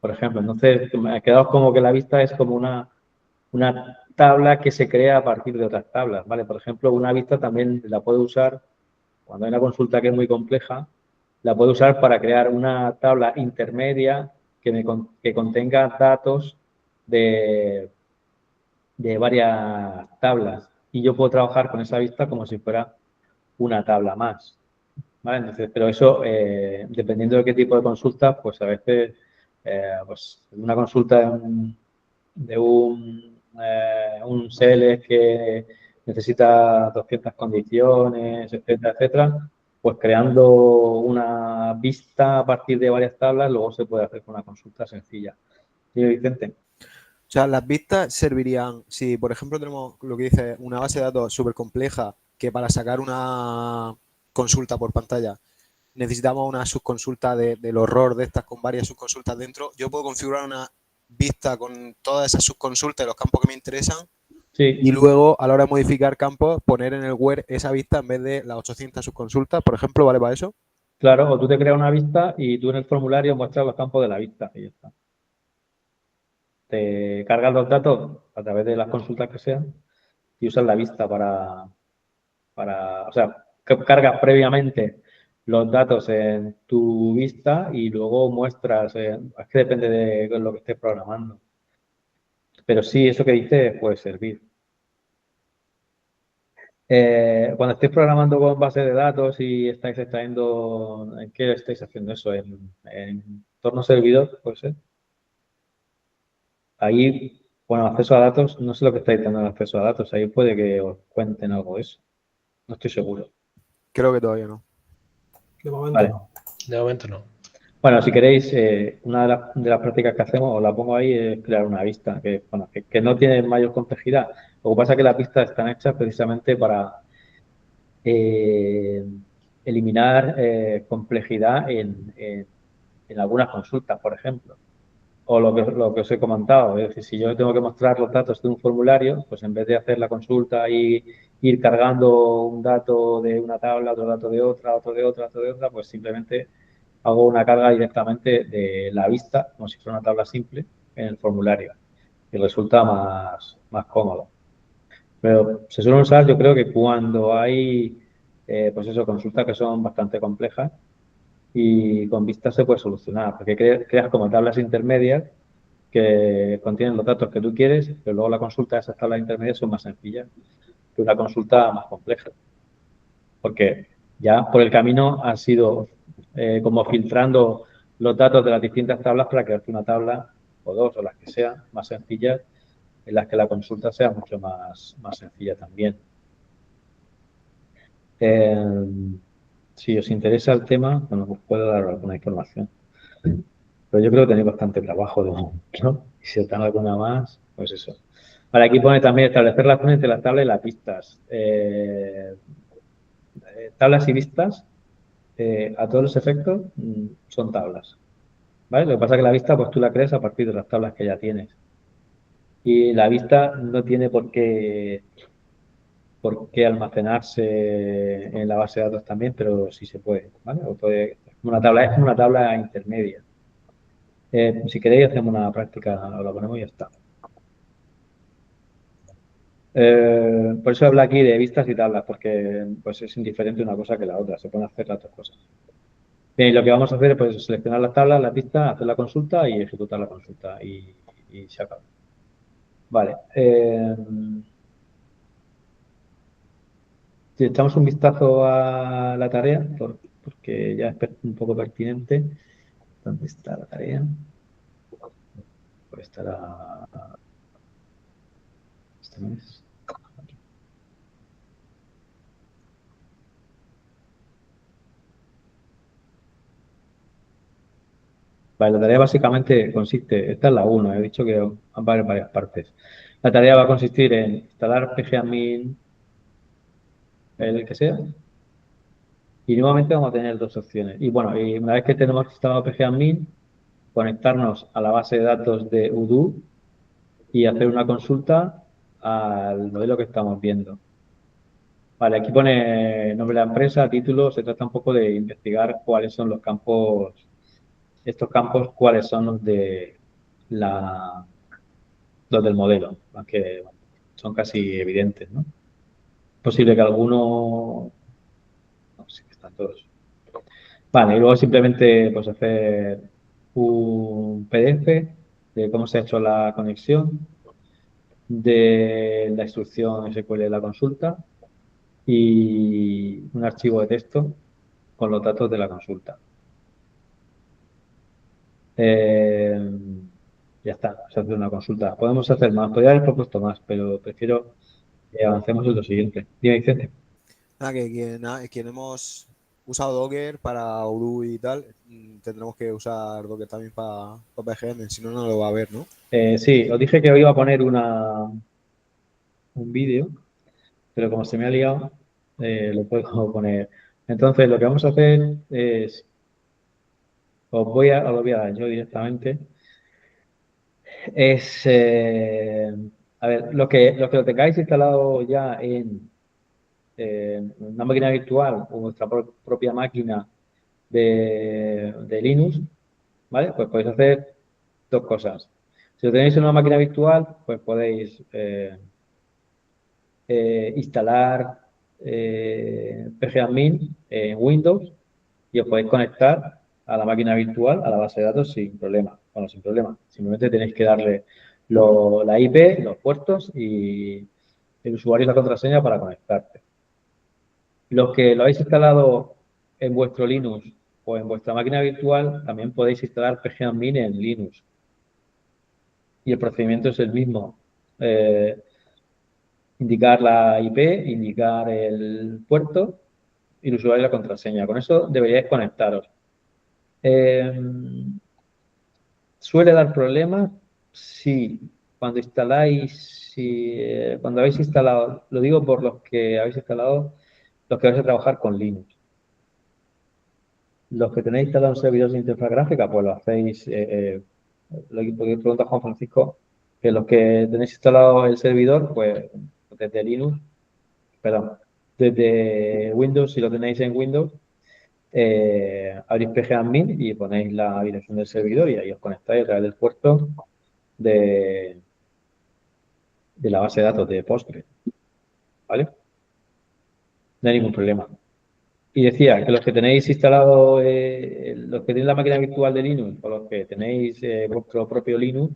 por ejemplo. Entonces, me quedado como que la vista es como una tabla que se crea a partir de otras tablas, ¿vale? Por ejemplo, una vista también la puedo usar cuando hay una consulta que es muy compleja, la puedo usar para crear una tabla intermedia que contenga datos de varias tablas y yo puedo trabajar con esa vista como si fuera una tabla más. ¿Vale? Entonces, pero eso, dependiendo de qué tipo de consulta, pues a veces pues una consulta un SELECT que necesita 200 condiciones, etcétera, etcétera, pues creando una vista a partir de varias tablas, luego se puede hacer con una consulta sencilla. ¿Sí, Vicente? O sea, las vistas servirían, si por ejemplo tenemos lo que dice una base de datos súper compleja, que para sacar una consulta por pantalla necesitamos una subconsulta del horror de estas con varias subconsultas dentro, yo puedo configurar una vista con todas esas subconsultas y los campos que me interesan Sí. y luego a la hora de modificar campos poner en el where esa vista en vez de las 800 subconsultas, por ejemplo, ¿vale para eso? Claro, o tú te creas una vista y tú en el formulario muestras los campos de la vista y ya está. Te cargas los datos a través de las consultas que sean y usas la vista o sea, cargas previamente los datos en tu vista y luego muestras, es que depende de lo que estés programando. Pero sí, eso que dices puede servir. Cuando estéis programando con base de datos y estáis extrayendo, ¿en qué estáis haciendo eso? ¿En entorno servidor? Puede ser. Ahí, bueno, acceso a datos, no sé lo que estáis dando en acceso a datos, ahí puede que os cuenten algo de eso. No estoy seguro. Creo que todavía no. De momento Vale. no. De momento no. Bueno, si queréis, una de las prácticas que hacemos, os la pongo ahí, es crear una vista, que no tiene mayor complejidad. Lo que pasa es que las vistas están hechas precisamente para eliminar complejidad en algunas consultas, por ejemplo. O lo que os he comentado, es decir, si yo tengo que mostrar los datos de un formulario, pues en vez de hacer la consulta y ir cargando un dato de una tabla, otro dato de otra, otro de otra, otro de otra, pues simplemente hago una carga directamente de la vista, como si fuera una tabla simple, en el formulario. Y resulta más cómodo. Pero se suele usar, yo creo que cuando hay, pues eso, consultas que son bastante complejas y con vistas se puede solucionar, porque creas como tablas intermedias que contienen los datos que tú quieres, pero luego la consulta de esas tablas intermedias son más sencillas que una consulta más compleja. Porque ya por el camino han sido como filtrando los datos de las distintas tablas para crearte una tabla o dos o las que sean más sencillas en las que la consulta sea mucho más sencilla también. Si os interesa el tema, bueno, os puedo dar alguna información. Pero yo creo que tenéis bastante trabajo de momento, ¿no? Y si os dan alguna más, pues eso. Vale, aquí pone también establecer relaciones entre las tablas y las vistas. Tablas y vistas, a todos los efectos, son tablas. ¿Vale? Lo que pasa es que la vista, pues tú la creas a partir de las tablas que ya tienes. Y la vista no tiene por qué almacenarse en la base de datos también, pero sí se puede, ¿vale? Es como una tabla intermedia. Si queréis, hacemos una práctica, o la ponemos y ya está. Por eso habla aquí de vistas y tablas, porque pues es indiferente una cosa que la otra, se pueden hacer las dos cosas. Bien, y lo que vamos a hacer es pues, seleccionar las tablas, las vistas, hacer la consulta y ejecutar la consulta y se acaba. Vale. Si echamos un vistazo a la tarea, porque ya es un poco pertinente. ¿Dónde está la tarea? Pues estará... Este no es. Vale, la tarea básicamente consiste, esta es la 1, he dicho que va a haber varias partes. La tarea va a consistir en instalar pgadmin, el que sea, y nuevamente vamos a tener dos opciones. Y bueno, y una vez que tenemos instalado pgadmin, conectarnos a la base de datos de Odoo y hacer una consulta al modelo que estamos viendo. Vale, aquí pone nombre de la empresa, título, se trata un poco de investigar cuáles son los campos, estos campos, cuáles son los del modelo, aunque bueno, son casi evidentes, ¿no? Es posible que alguno, no sé, que están todos. Vale, y luego simplemente pues hacer un PDF de cómo se ha hecho la conexión, de la instrucción SQL de la consulta y un archivo de texto con los datos de la consulta. Ya está, se hace una consulta. Podemos hacer más, podría haber propuesto más, pero prefiero que avancemos en lo siguiente. Dime, Vicente. Nada, que quien hemos usado Docker para Odoo y tal, tendremos que usar Docker también para PGM, si no, no lo va a ver, ¿no? Sí, os dije que os iba a poner un vídeo, pero como se me ha liado, lo puedo poner. Entonces, lo que vamos a hacer es, os lo voy a dar yo directamente, es, a ver, lo que lo tengáis instalado ya en una máquina virtual o vuestra propia máquina de Linux, ¿vale? Pues podéis hacer dos cosas. Si lo tenéis en una máquina virtual, pues podéis instalar pgadmin en Windows y os podéis conectar a la máquina virtual, a la base de datos sin problema. Bueno, sin problema. Simplemente tenéis que darle la IP, los puertos y el usuario y la contraseña para conectarte. Los que lo habéis instalado en vuestro Linux o en vuestra máquina virtual, también podéis instalar pgadmin en Linux. Y el procedimiento es el mismo. Indicar la IP, indicar el puerto y el usuario y la contraseña. Con eso deberíais conectaros. Suele dar problemas si cuando instaláis, cuando habéis instalado, lo digo por los que habéis instalado, los que vais a trabajar con Linux. Los que tenéis instalado un servidor de interfaz gráfica, pues lo hacéis, lo que pregunta Juan Francisco, que los que tenéis instalado el servidor, pues desde Linux, perdón, desde Windows, si lo tenéis en Windows, abrís pgadmin y ponéis la dirección del servidor y ahí os conectáis a través del puerto de la base de datos de Postgres, ¿vale? No hay ningún problema. Y decía que los que tenéis instalado, los que tenéis la máquina virtual de Linux o los que tenéis vuestro propio Linux,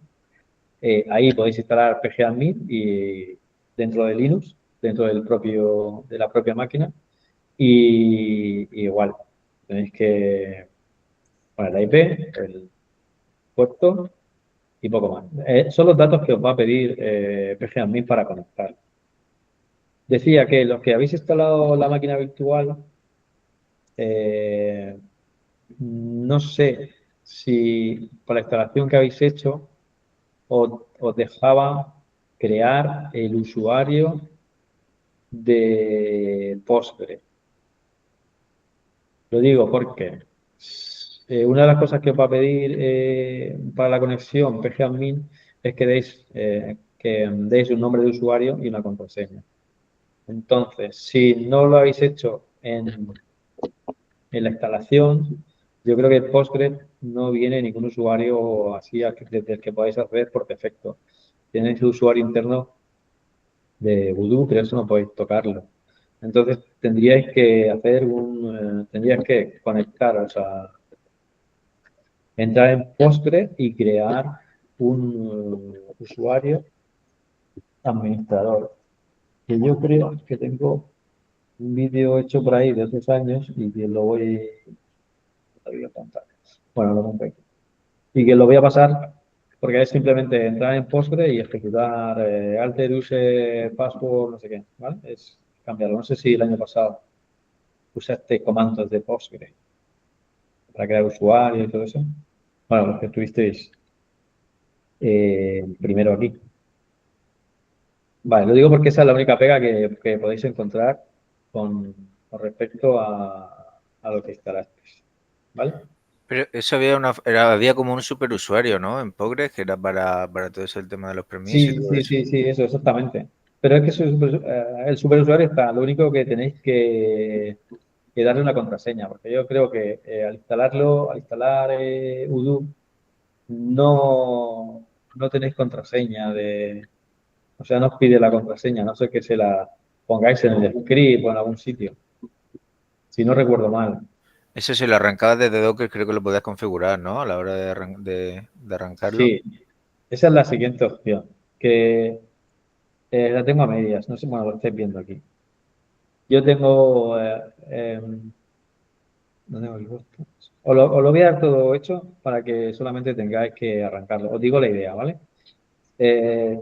ahí podéis instalar pgadmin y dentro de Linux, dentro de la propia máquina, y igual tenéis que poner la IP, el puerto y poco más. Son los datos que os va a pedir pgadmin para conectar. Decía que los que habéis instalado la máquina virtual, no sé si con la instalación que habéis hecho os dejaba crear el usuario de Postgre. Lo digo porque una de las cosas que os va a pedir para la conexión pgadmin es que deis un nombre de usuario y una contraseña. Entonces, si no lo habéis hecho en la instalación, yo creo que Postgres no viene ningún usuario así desde el que podáis acceder por defecto. Tenéis el usuario interno de Voodoo, pero eso no podéis tocarlo. Entonces tendríais que tendríais que conectaros entrar en Postgres y crear un usuario administrador. Que yo creo que tengo un vídeo hecho por ahí de hace años y que lo voy a contar. Bueno, lo monté aquí. Y que lo voy a pasar porque es simplemente entrar en Postgre y ejecutar alter use password, no sé qué, ¿vale? Es cambiarlo. No sé si el año pasado usaste comandos de Postgre para crear usuario y todo eso. Bueno, los que estuvisteis primero aquí. Vale, lo digo porque esa es la única pega que podéis encontrar con respecto a lo que instalasteis, ¿vale? Pero eso había como un superusuario, ¿no? En Postgres, que era para todo eso, el tema de los permisos y Sí, todo sí, eso. sí, sí, eso, exactamente. Pero es que el superusuario está, lo único que tenéis que darle una contraseña, porque yo creo que al instalar Odoo, no tenéis contraseña o sea, no os pide la contraseña, no sé que se la pongáis en el script o en algún sitio, si no recuerdo mal. Eso si lo arrancabas desde Docker creo que lo podías configurar, ¿no? A la hora de arrancarlo. Sí, esa es la siguiente opción, que la tengo a medias, no sé, bueno, lo estáis viendo aquí. Yo tengo, no tengo aquí puesto. Os lo voy a dar todo hecho para que solamente tengáis que arrancarlo. Os digo la idea, ¿vale? Eh,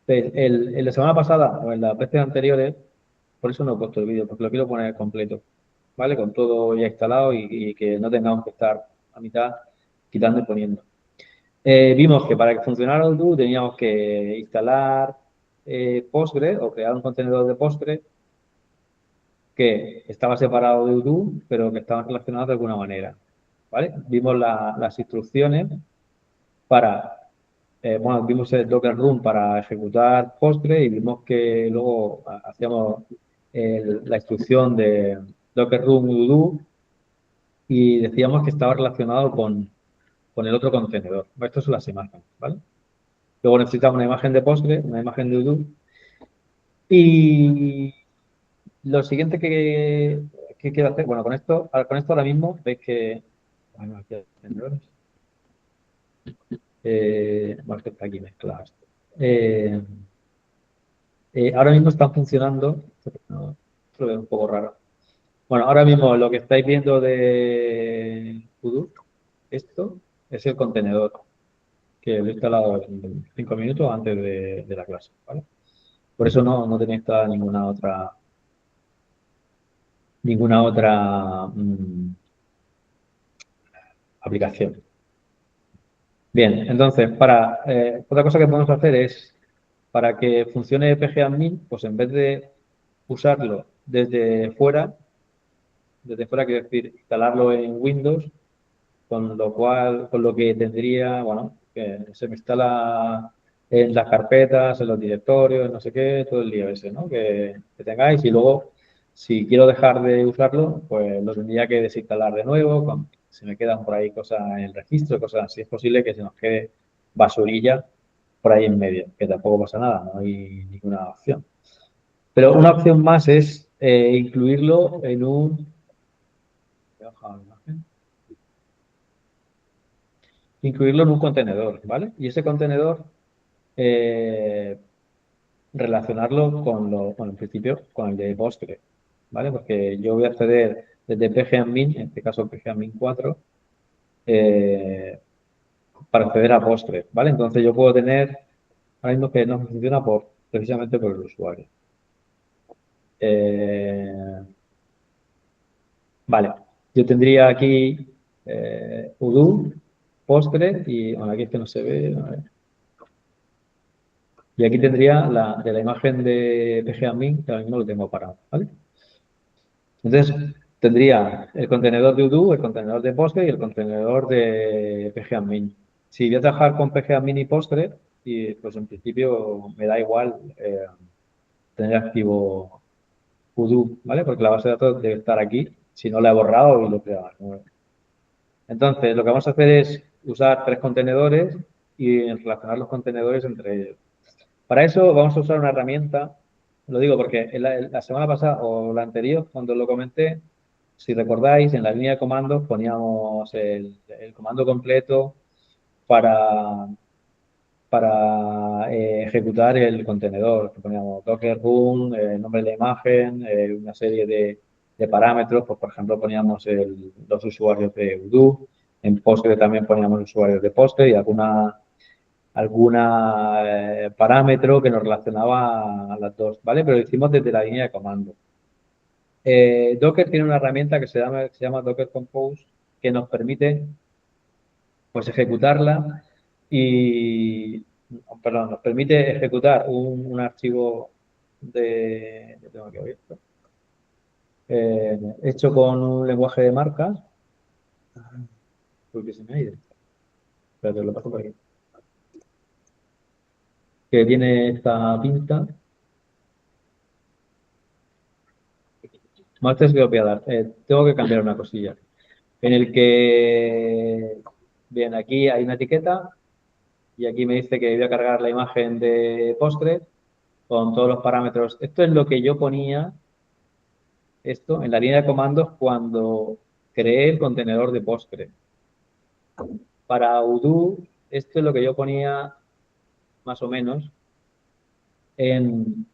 en la semana pasada o en las veces anteriores, por eso no he puesto el vídeo, porque lo quiero poner completo, ¿vale? Con todo ya instalado y que no tengamos que estar a mitad quitando y poniendo. Vimos que para que funcionara Odoo teníamos que instalar Postgre o crear un contenedor de Postgre que estaba separado de Odoo, pero que estaban relacionados de alguna manera, ¿vale? Vimos las instrucciones para, bueno, vimos el Docker Run para ejecutar Postgre y vimos que luego hacíamos la instrucción de Docker Run Odoo y decíamos que estaba relacionado con el otro contenedor. Estas son las imágenes, ¿vale? Luego necesitamos una imagen de Postgre, una imagen de Odoo. Y lo siguiente que quiero hacer, bueno, con esto ahora mismo veis que, bueno, aquí hay contenedores. Bueno, que está aquí mezclado esto. Ahora mismo están funcionando, no, esto lo veo un poco raro. Bueno, ahora mismo lo que estáis viendo de Odoo, esto es el contenedor que lo he instalado en 5 minutos antes de la clase, ¿vale? Por eso no tenéis instalada ninguna otra aplicación. Bien, entonces, otra cosa que podemos hacer es, para que funcione pgadmin, pues en vez de usarlo desde fuera quiero decir, instalarlo en Windows, con lo que tendría, bueno, que se me instala en las carpetas, en los directorios, no sé qué, todo el lío ese, ¿no? Que tengáis y luego, si quiero dejar de usarlo, pues lo tendría que desinstalar de nuevo, se me quedan por ahí cosas en el registro, cosas así, es posible que se nos quede basurilla por ahí en medio, que tampoco pasa nada, no hay ninguna opción. Pero una opción más es incluirlo en un... Incluirlo en un contenedor, ¿vale? Y ese contenedor relacionarlo bueno, en principio con el de Postgre, ¿vale? Porque yo voy a acceder desde pgadmin, en este caso pgadmin 4, para acceder a Postgre, ¿vale? Entonces yo puedo tener, ahora mismo que no funciona precisamente por el usuario. Vale, yo tendría aquí Odoo, Postgre y, bueno, aquí es que no se ve, a ver. Y aquí tendría de la imagen de pgadmin, que ahora mismo lo tengo parado, ¿vale? Entonces, tendría el contenedor de Odoo, el contenedor de Postgre y el contenedor de pgadmin. Si voy a trabajar con pgadmin y Postgre, y pues en principio me da igual tener activo Odoo, ¿vale? Porque la base de datos debe estar aquí, si no la he borrado y lo he creado. Entonces, lo que vamos a hacer es usar 3 contenedores y relacionar los contenedores entre ellos. Para eso vamos a usar una herramienta, lo digo porque la semana pasada o la anterior, cuando lo comenté, si recordáis, en la línea de comandos poníamos el comando completo para ejecutar el contenedor. Poníamos docker run, el nombre de la imagen, una serie de parámetros, pues por ejemplo poníamos los usuarios de Odoo, en Postgre también poníamos usuarios de Postgre y alguna parámetro que nos relacionaba a las dos, ¿vale? Pero lo hicimos desde la línea de comando. Docker tiene una herramienta que se llama Docker Compose que nos permite pues ejecutarla perdón, nos permite ejecutar un archivo tengo aquí abierto, hecho con un lenguaje de marcas, porque se me ha ido. Espérate, lo paso por aquí. Que tiene esta pinta. Más que os voy a dar. Tengo que cambiar una cosilla. En el que, bien, aquí hay una etiqueta y aquí me dice que voy a cargar la imagen de Postgre con todos los parámetros. Esto es lo que yo ponía esto en la línea de comandos cuando creé el contenedor de Postgre. Para Odoo, esto es lo que yo ponía más o menos en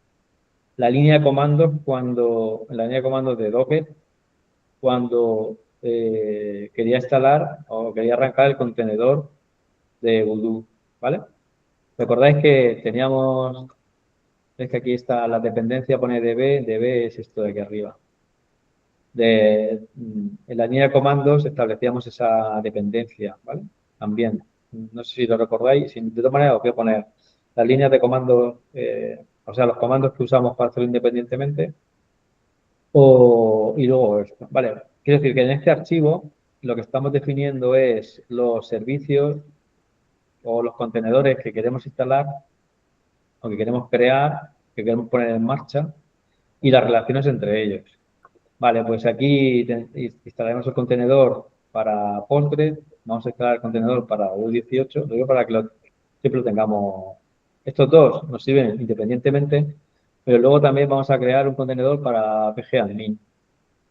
la línea de comandos en la línea de comandos de Docker, cuando quería instalar o quería arrancar el contenedor de Odoo, ¿vale? ¿Recordáis que teníamos, es que aquí está la dependencia, pone DB es esto de aquí arriba. En la línea de comandos establecíamos esa dependencia, ¿vale? También, no sé si lo recordáis, de todas maneras os voy a poner las líneas de comandos, o sea, los comandos que usamos para hacerlo independientemente y luego esto, ¿vale? Quiero decir que en este archivo lo que estamos definiendo es los servicios o los contenedores que queremos instalar o que queremos crear, que queremos poner en marcha y las relaciones entre ellos. Vale, pues aquí instalaremos el contenedor para Postgres, vamos a instalar el contenedor para U18, lo digo para que siempre lo tengamos. Estos dos nos sirven independientemente, pero luego también vamos a crear un contenedor para pgadmin,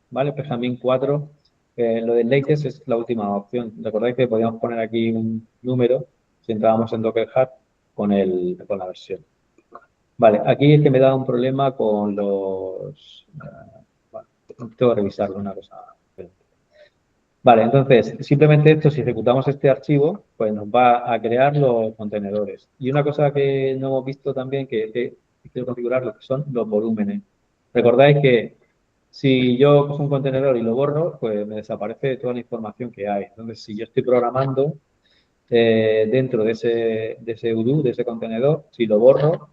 ¿vale? Pgadmin 4, lo del latest es la última opción. Recordáis que podíamos poner aquí un número si entrábamos en Docker Hub con la versión. Vale, aquí es que me da un problema con los... bueno, tengo que revisarlo una cosa. Vale, entonces, simplemente esto, si ejecutamos este archivo, pues nos va a crear los contenedores. Y una cosa que no hemos visto también, que quiero configurar, lo que son los volúmenes. Recordáis que si yo cojo un contenedor y lo borro, pues me desaparece toda la información que hay. Entonces, si yo estoy programando dentro de ese Odoo, de ese contenedor, si lo borro,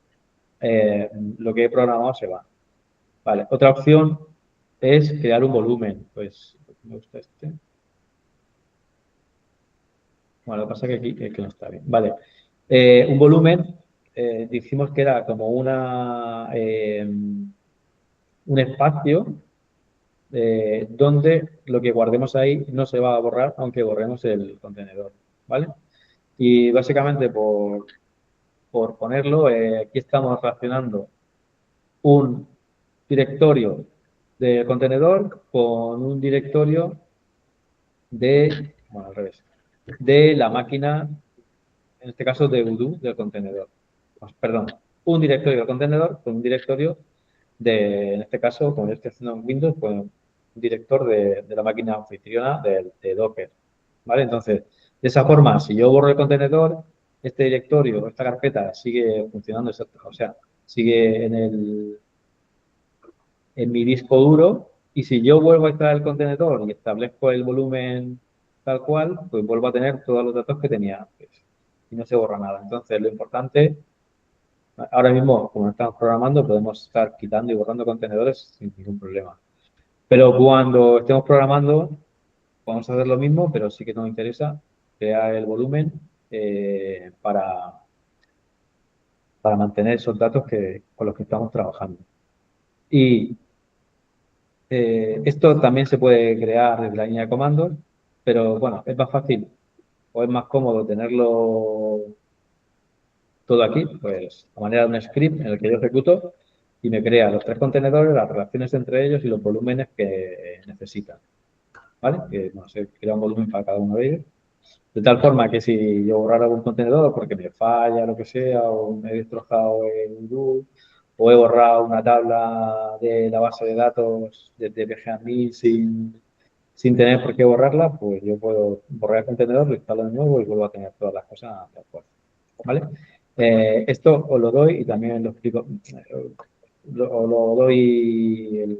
lo que he programado se va. Vale, otra opción es crear un volumen. Pues me gusta este. Bueno, lo que pasa es que aquí es que no está bien. Vale, un volumen, dijimos que era como un espacio donde lo que guardemos ahí no se va a borrar aunque borremos el contenedor, ¿vale? Y básicamente por ponerlo, aquí estamos relacionando un directorio de contenedor con un directorio bueno, al revés, de la máquina, en este caso de Odoo, del contenedor. Perdón, un directorio del contenedor con un directorio en este caso, como yo estoy haciendo en Windows, pues un director de la máquina anfitriona de Docker, ¿vale? Entonces, de esa forma, si yo borro el contenedor, este directorio, esta carpeta sigue funcionando, o sea, sigue en mi disco duro y si yo vuelvo a instalar el contenedor y establezco el volumen tal cual, pues vuelvo a tener todos los datos que tenía antes y no se borra nada. Entonces, lo importante, ahora mismo, como estamos programando, podemos estar quitando y borrando contenedores sin ningún problema. Pero cuando estemos programando, vamos a hacer lo mismo, pero sí que nos interesa crear el volumen para mantener esos datos con los que estamos trabajando. Y esto también se puede crear desde la línea de comandos, pero bueno, es más fácil o es más cómodo tenerlo todo aquí, pues a manera de un script en el que yo ejecuto y me crea los tres contenedores, las relaciones entre ellos y los volúmenes que necesitan, ¿vale? Que no sé, crea un volumen para cada uno de ellos. De tal forma que si yo borrara algún contenedor porque me falla, lo que sea, o me he destrozado el Odoo, o he borrado una tabla de la base de datos desde pgadmin sin tener por qué borrarla, pues yo puedo borrar el contenedor, lo instalo de nuevo y vuelvo a tener todas las cosas tal cual. ¿Vale? Esto os lo doy y también lo explico. Os lo doy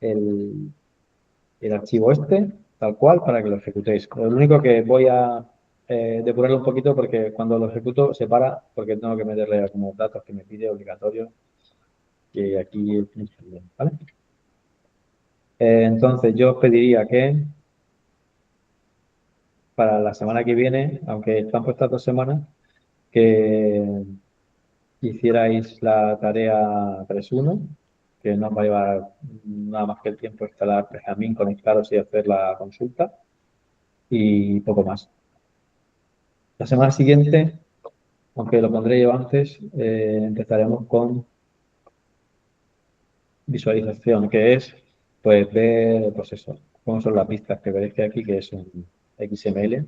el archivo tal cual, para que lo ejecutéis. Lo único que voy a depurarlo un poquito porque cuando lo ejecuto se para porque tengo que meterle como datos que me pide obligatorio que aquí ¿vale? Entonces yo os pediría que para la semana que viene, aunque están puestas 2 semanas, que hicierais la tarea 3.1, que no os va a llevar nada más que el tiempo de instalar pgadmin, conectaros y hacer la consulta y poco más. La semana siguiente, aunque lo pondré yo antes, empezaremos con visualización, que es pues ver, pues eso, cómo son las vistas que veréis que aquí, que es un XML.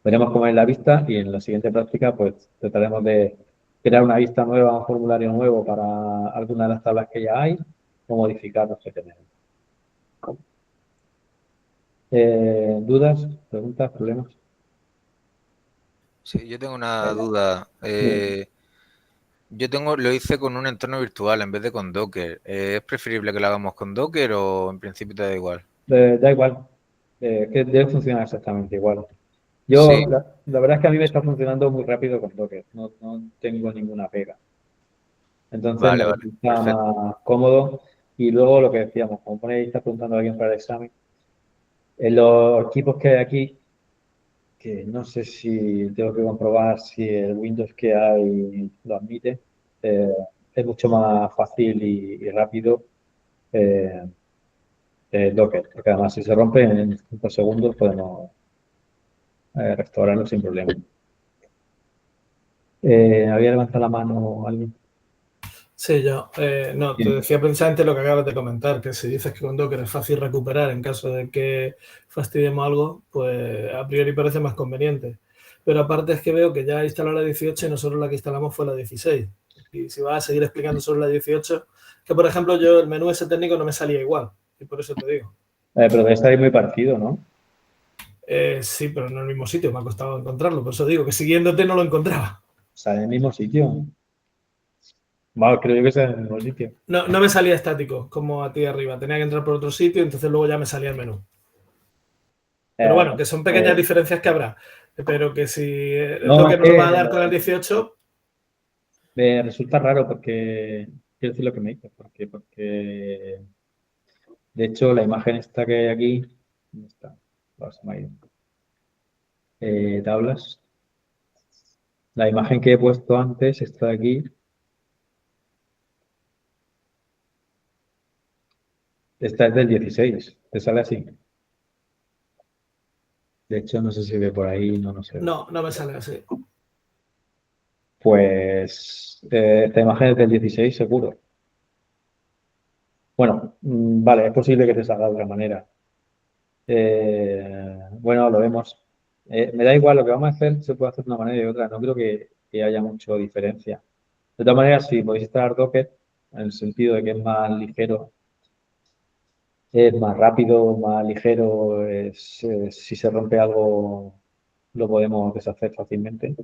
Veremos cómo es la vista y en la siguiente práctica pues trataremos de crear una vista nueva, un formulario nuevo para alguna de las tablas que ya hay o modificar los que tenemos. ¿Dudas, preguntas, problemas? Sí, yo tengo una duda. Lo hice con un entorno virtual en vez de con Docker. ¿Es preferible que lo hagamos con Docker o en principio te da igual? Da igual, que debe funcionar exactamente igual. Sí, La verdad es que a mí me está funcionando muy rápido con Docker, no tengo ninguna pega. Entonces vale, me vale, resulta perfecto. más cómodo. Y luego lo que decíamos, como ponéis, está preguntando a alguien para el examen, en los equipos que hay aquí, que no sé si tengo que comprobar si el Windows que hay lo admite, eh, es mucho más fácil y rápido eh, Docker, porque además si se rompe en 5 segundos podemos restaurarlo sin problema. ¿Había levantado la mano alguien? Sí, yo. No, te Bien. decía precisamente lo que acabas de comentar, que si dices que con Docker es fácil recuperar en caso de que fastidiemos algo, pues a priori parece más conveniente. Pero aparte es que veo que ya instaló la 18 y nosotros la que instalamos fue la 16. Y si vas a seguir explicando sobre la 18, que por ejemplo yo el menú ese técnico no me salía igual, y por eso te digo. Pero debe estar ahí muy parecido, ¿no? Sí, pero no en el mismo sitio, me ha costado encontrarlo, por eso digo que siguiéndote no lo encontraba. Sale en el mismo sitio. Vale, creo yo que sale en el mismo sitio. No, no me salía estático como a ti arriba, tenía que entrar por otro sitio y entonces luego ya me salía el menú. Pero Eh, bueno, que son pequeñas pues, diferencias que habrá. Pero que si el no, es Docker no lo va a que dar con el 18, me resulta raro porque, quiero decir lo que me dices, porque de hecho la imagen esta que hay aquí, ¿dónde está? Se me ha ido. Tablas. La imagen que he puesto antes, está aquí, esta es del 16, te sale así. De hecho, no sé si ve por ahí, no sé. no me sale así. Pues esta imagen es del 16 seguro. Bueno, vale, es posible que te salga de otra manera. Bueno, lo vemos. Me da igual, lo que vamos a hacer se puede hacer de una manera y de otra. No creo que haya mucha diferencia. De todas maneras, si podéis instalar Docker, en el sentido de que es más ligero, es más rápido, más ligero, si se rompe algo lo podemos deshacer fácilmente.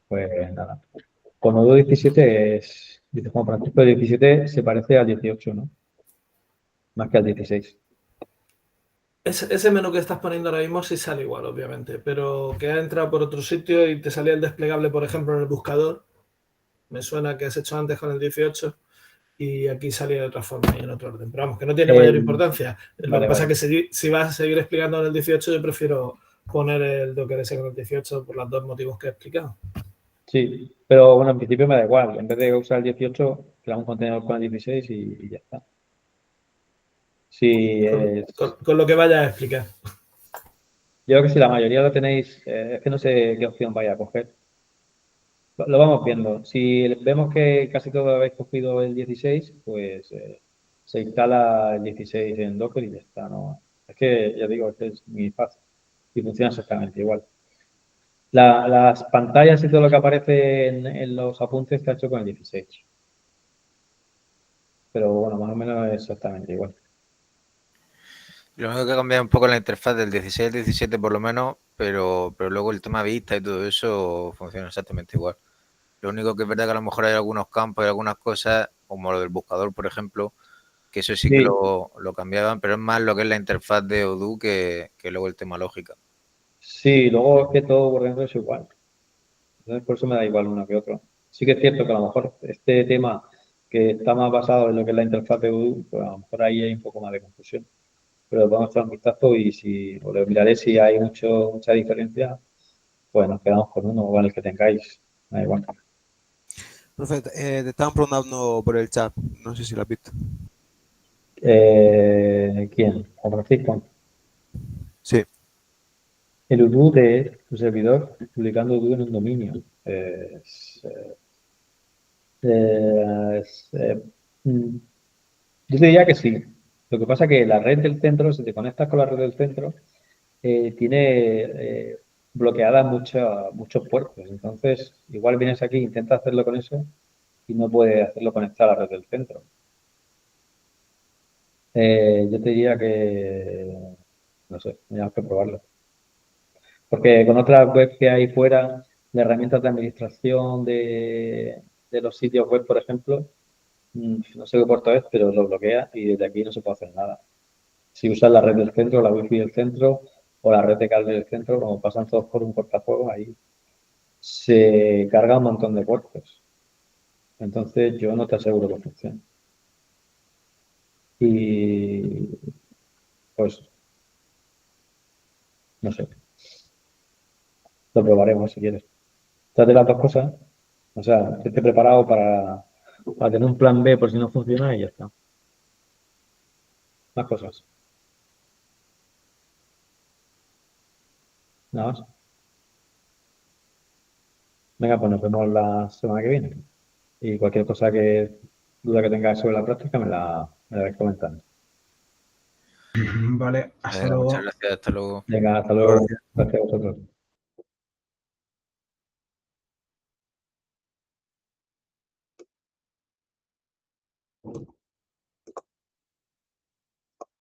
Pues nada. Con Odoo 17 dice Juan Francisco, el 17 se parece al 18, ¿no? Más que al 16. Ese menú que estás poniendo ahora mismo sí sale igual, obviamente, pero que ha entrado por otro sitio y te salía el desplegable, por ejemplo, en el buscador. Me suena que has hecho antes con el 18 y aquí salía de otra forma y en otro orden. Pero vamos, que no tiene mayor importancia. Lo que Vale, pasa vale. es que si vas a seguir explicando en el 18, yo prefiero poner el Docker ese con el 18 por los dos motivos que he explicado. Sí, pero bueno, en principio me da igual. En vez de usar el 18, creamos un contenedor con el 16 y ya está. Sí, Con lo que vayas a explicar. yo creo que si la mayoría lo tenéis, es que no sé qué opción vaya a coger. Lo vamos viendo. Si vemos que casi todos habéis cogido el 16, pues se instala el 16 en Docker y ya está, ¿no? Es que, ya digo, es muy fácil y funciona exactamente igual. Las pantallas y todo lo que aparece en los apuntes está hecho con el 16. Pero bueno, más o menos es exactamente igual. Lo único que ha cambiado un poco la interfaz del 16 al 17 por lo menos, pero luego el tema vista y todo eso funciona exactamente igual. Lo único que es verdad que a lo mejor hay algunos campos y algunas cosas, como lo del buscador, por ejemplo, que eso sí que Sí, lo cambiaban, pero es más lo que es la interfaz de Odoo que luego el tema lógica. sí, luego es que todo por dentro es igual. Entonces, por eso me da igual uno que otro. Sí que es cierto que a lo mejor este tema que está más basado en lo que es la interfaz de Odoo, pues a lo mejor ahí hay un poco más de confusión. Pero vamos a echar un vistazo y si os lo miraré si hay mucha diferencia, pues nos quedamos con uno o con el que tengáis. Da igual. Profe, te estaban preguntando por el chat, no sé si lo has visto. ¿Quién? Juan Francisco. Sí, El Odoo de tu servidor publicando Odoo en un dominio. Yo te diría que sí. Lo que pasa es que la red del centro, si te conectas con la red del centro, tiene bloqueadas muchos puertos. Entonces, igual vienes aquí, intentas hacerlo con eso y no puedes hacerlo conectar a la red del centro. Yo te diría que, no sé, tendríamos que probarlo. Porque con otras webs que hay fuera, de herramientas de administración de los sitios web, por ejemplo, no sé qué puerto es, pero lo bloquea y desde aquí no se puede hacer nada. Si usas la red del centro, la wifi del centro o la red de cable del centro, como pasan todos por un cortafuegos, ahí se carga un montón de puertos. Entonces yo no te aseguro que funcione. Y pues, no sé, lo probaremos si quieres. Trate las dos cosas, o sea, esté preparado para tener un plan B por si no funciona y ya está. Más cosas. Nada más. Venga, pues nos vemos la semana que viene. Y cualquier duda que tengas sobre la práctica me la vais comentando. Vale, hasta Venga, luego. muchas gracias, hasta luego. Venga, hasta luego. Gracias a vosotros.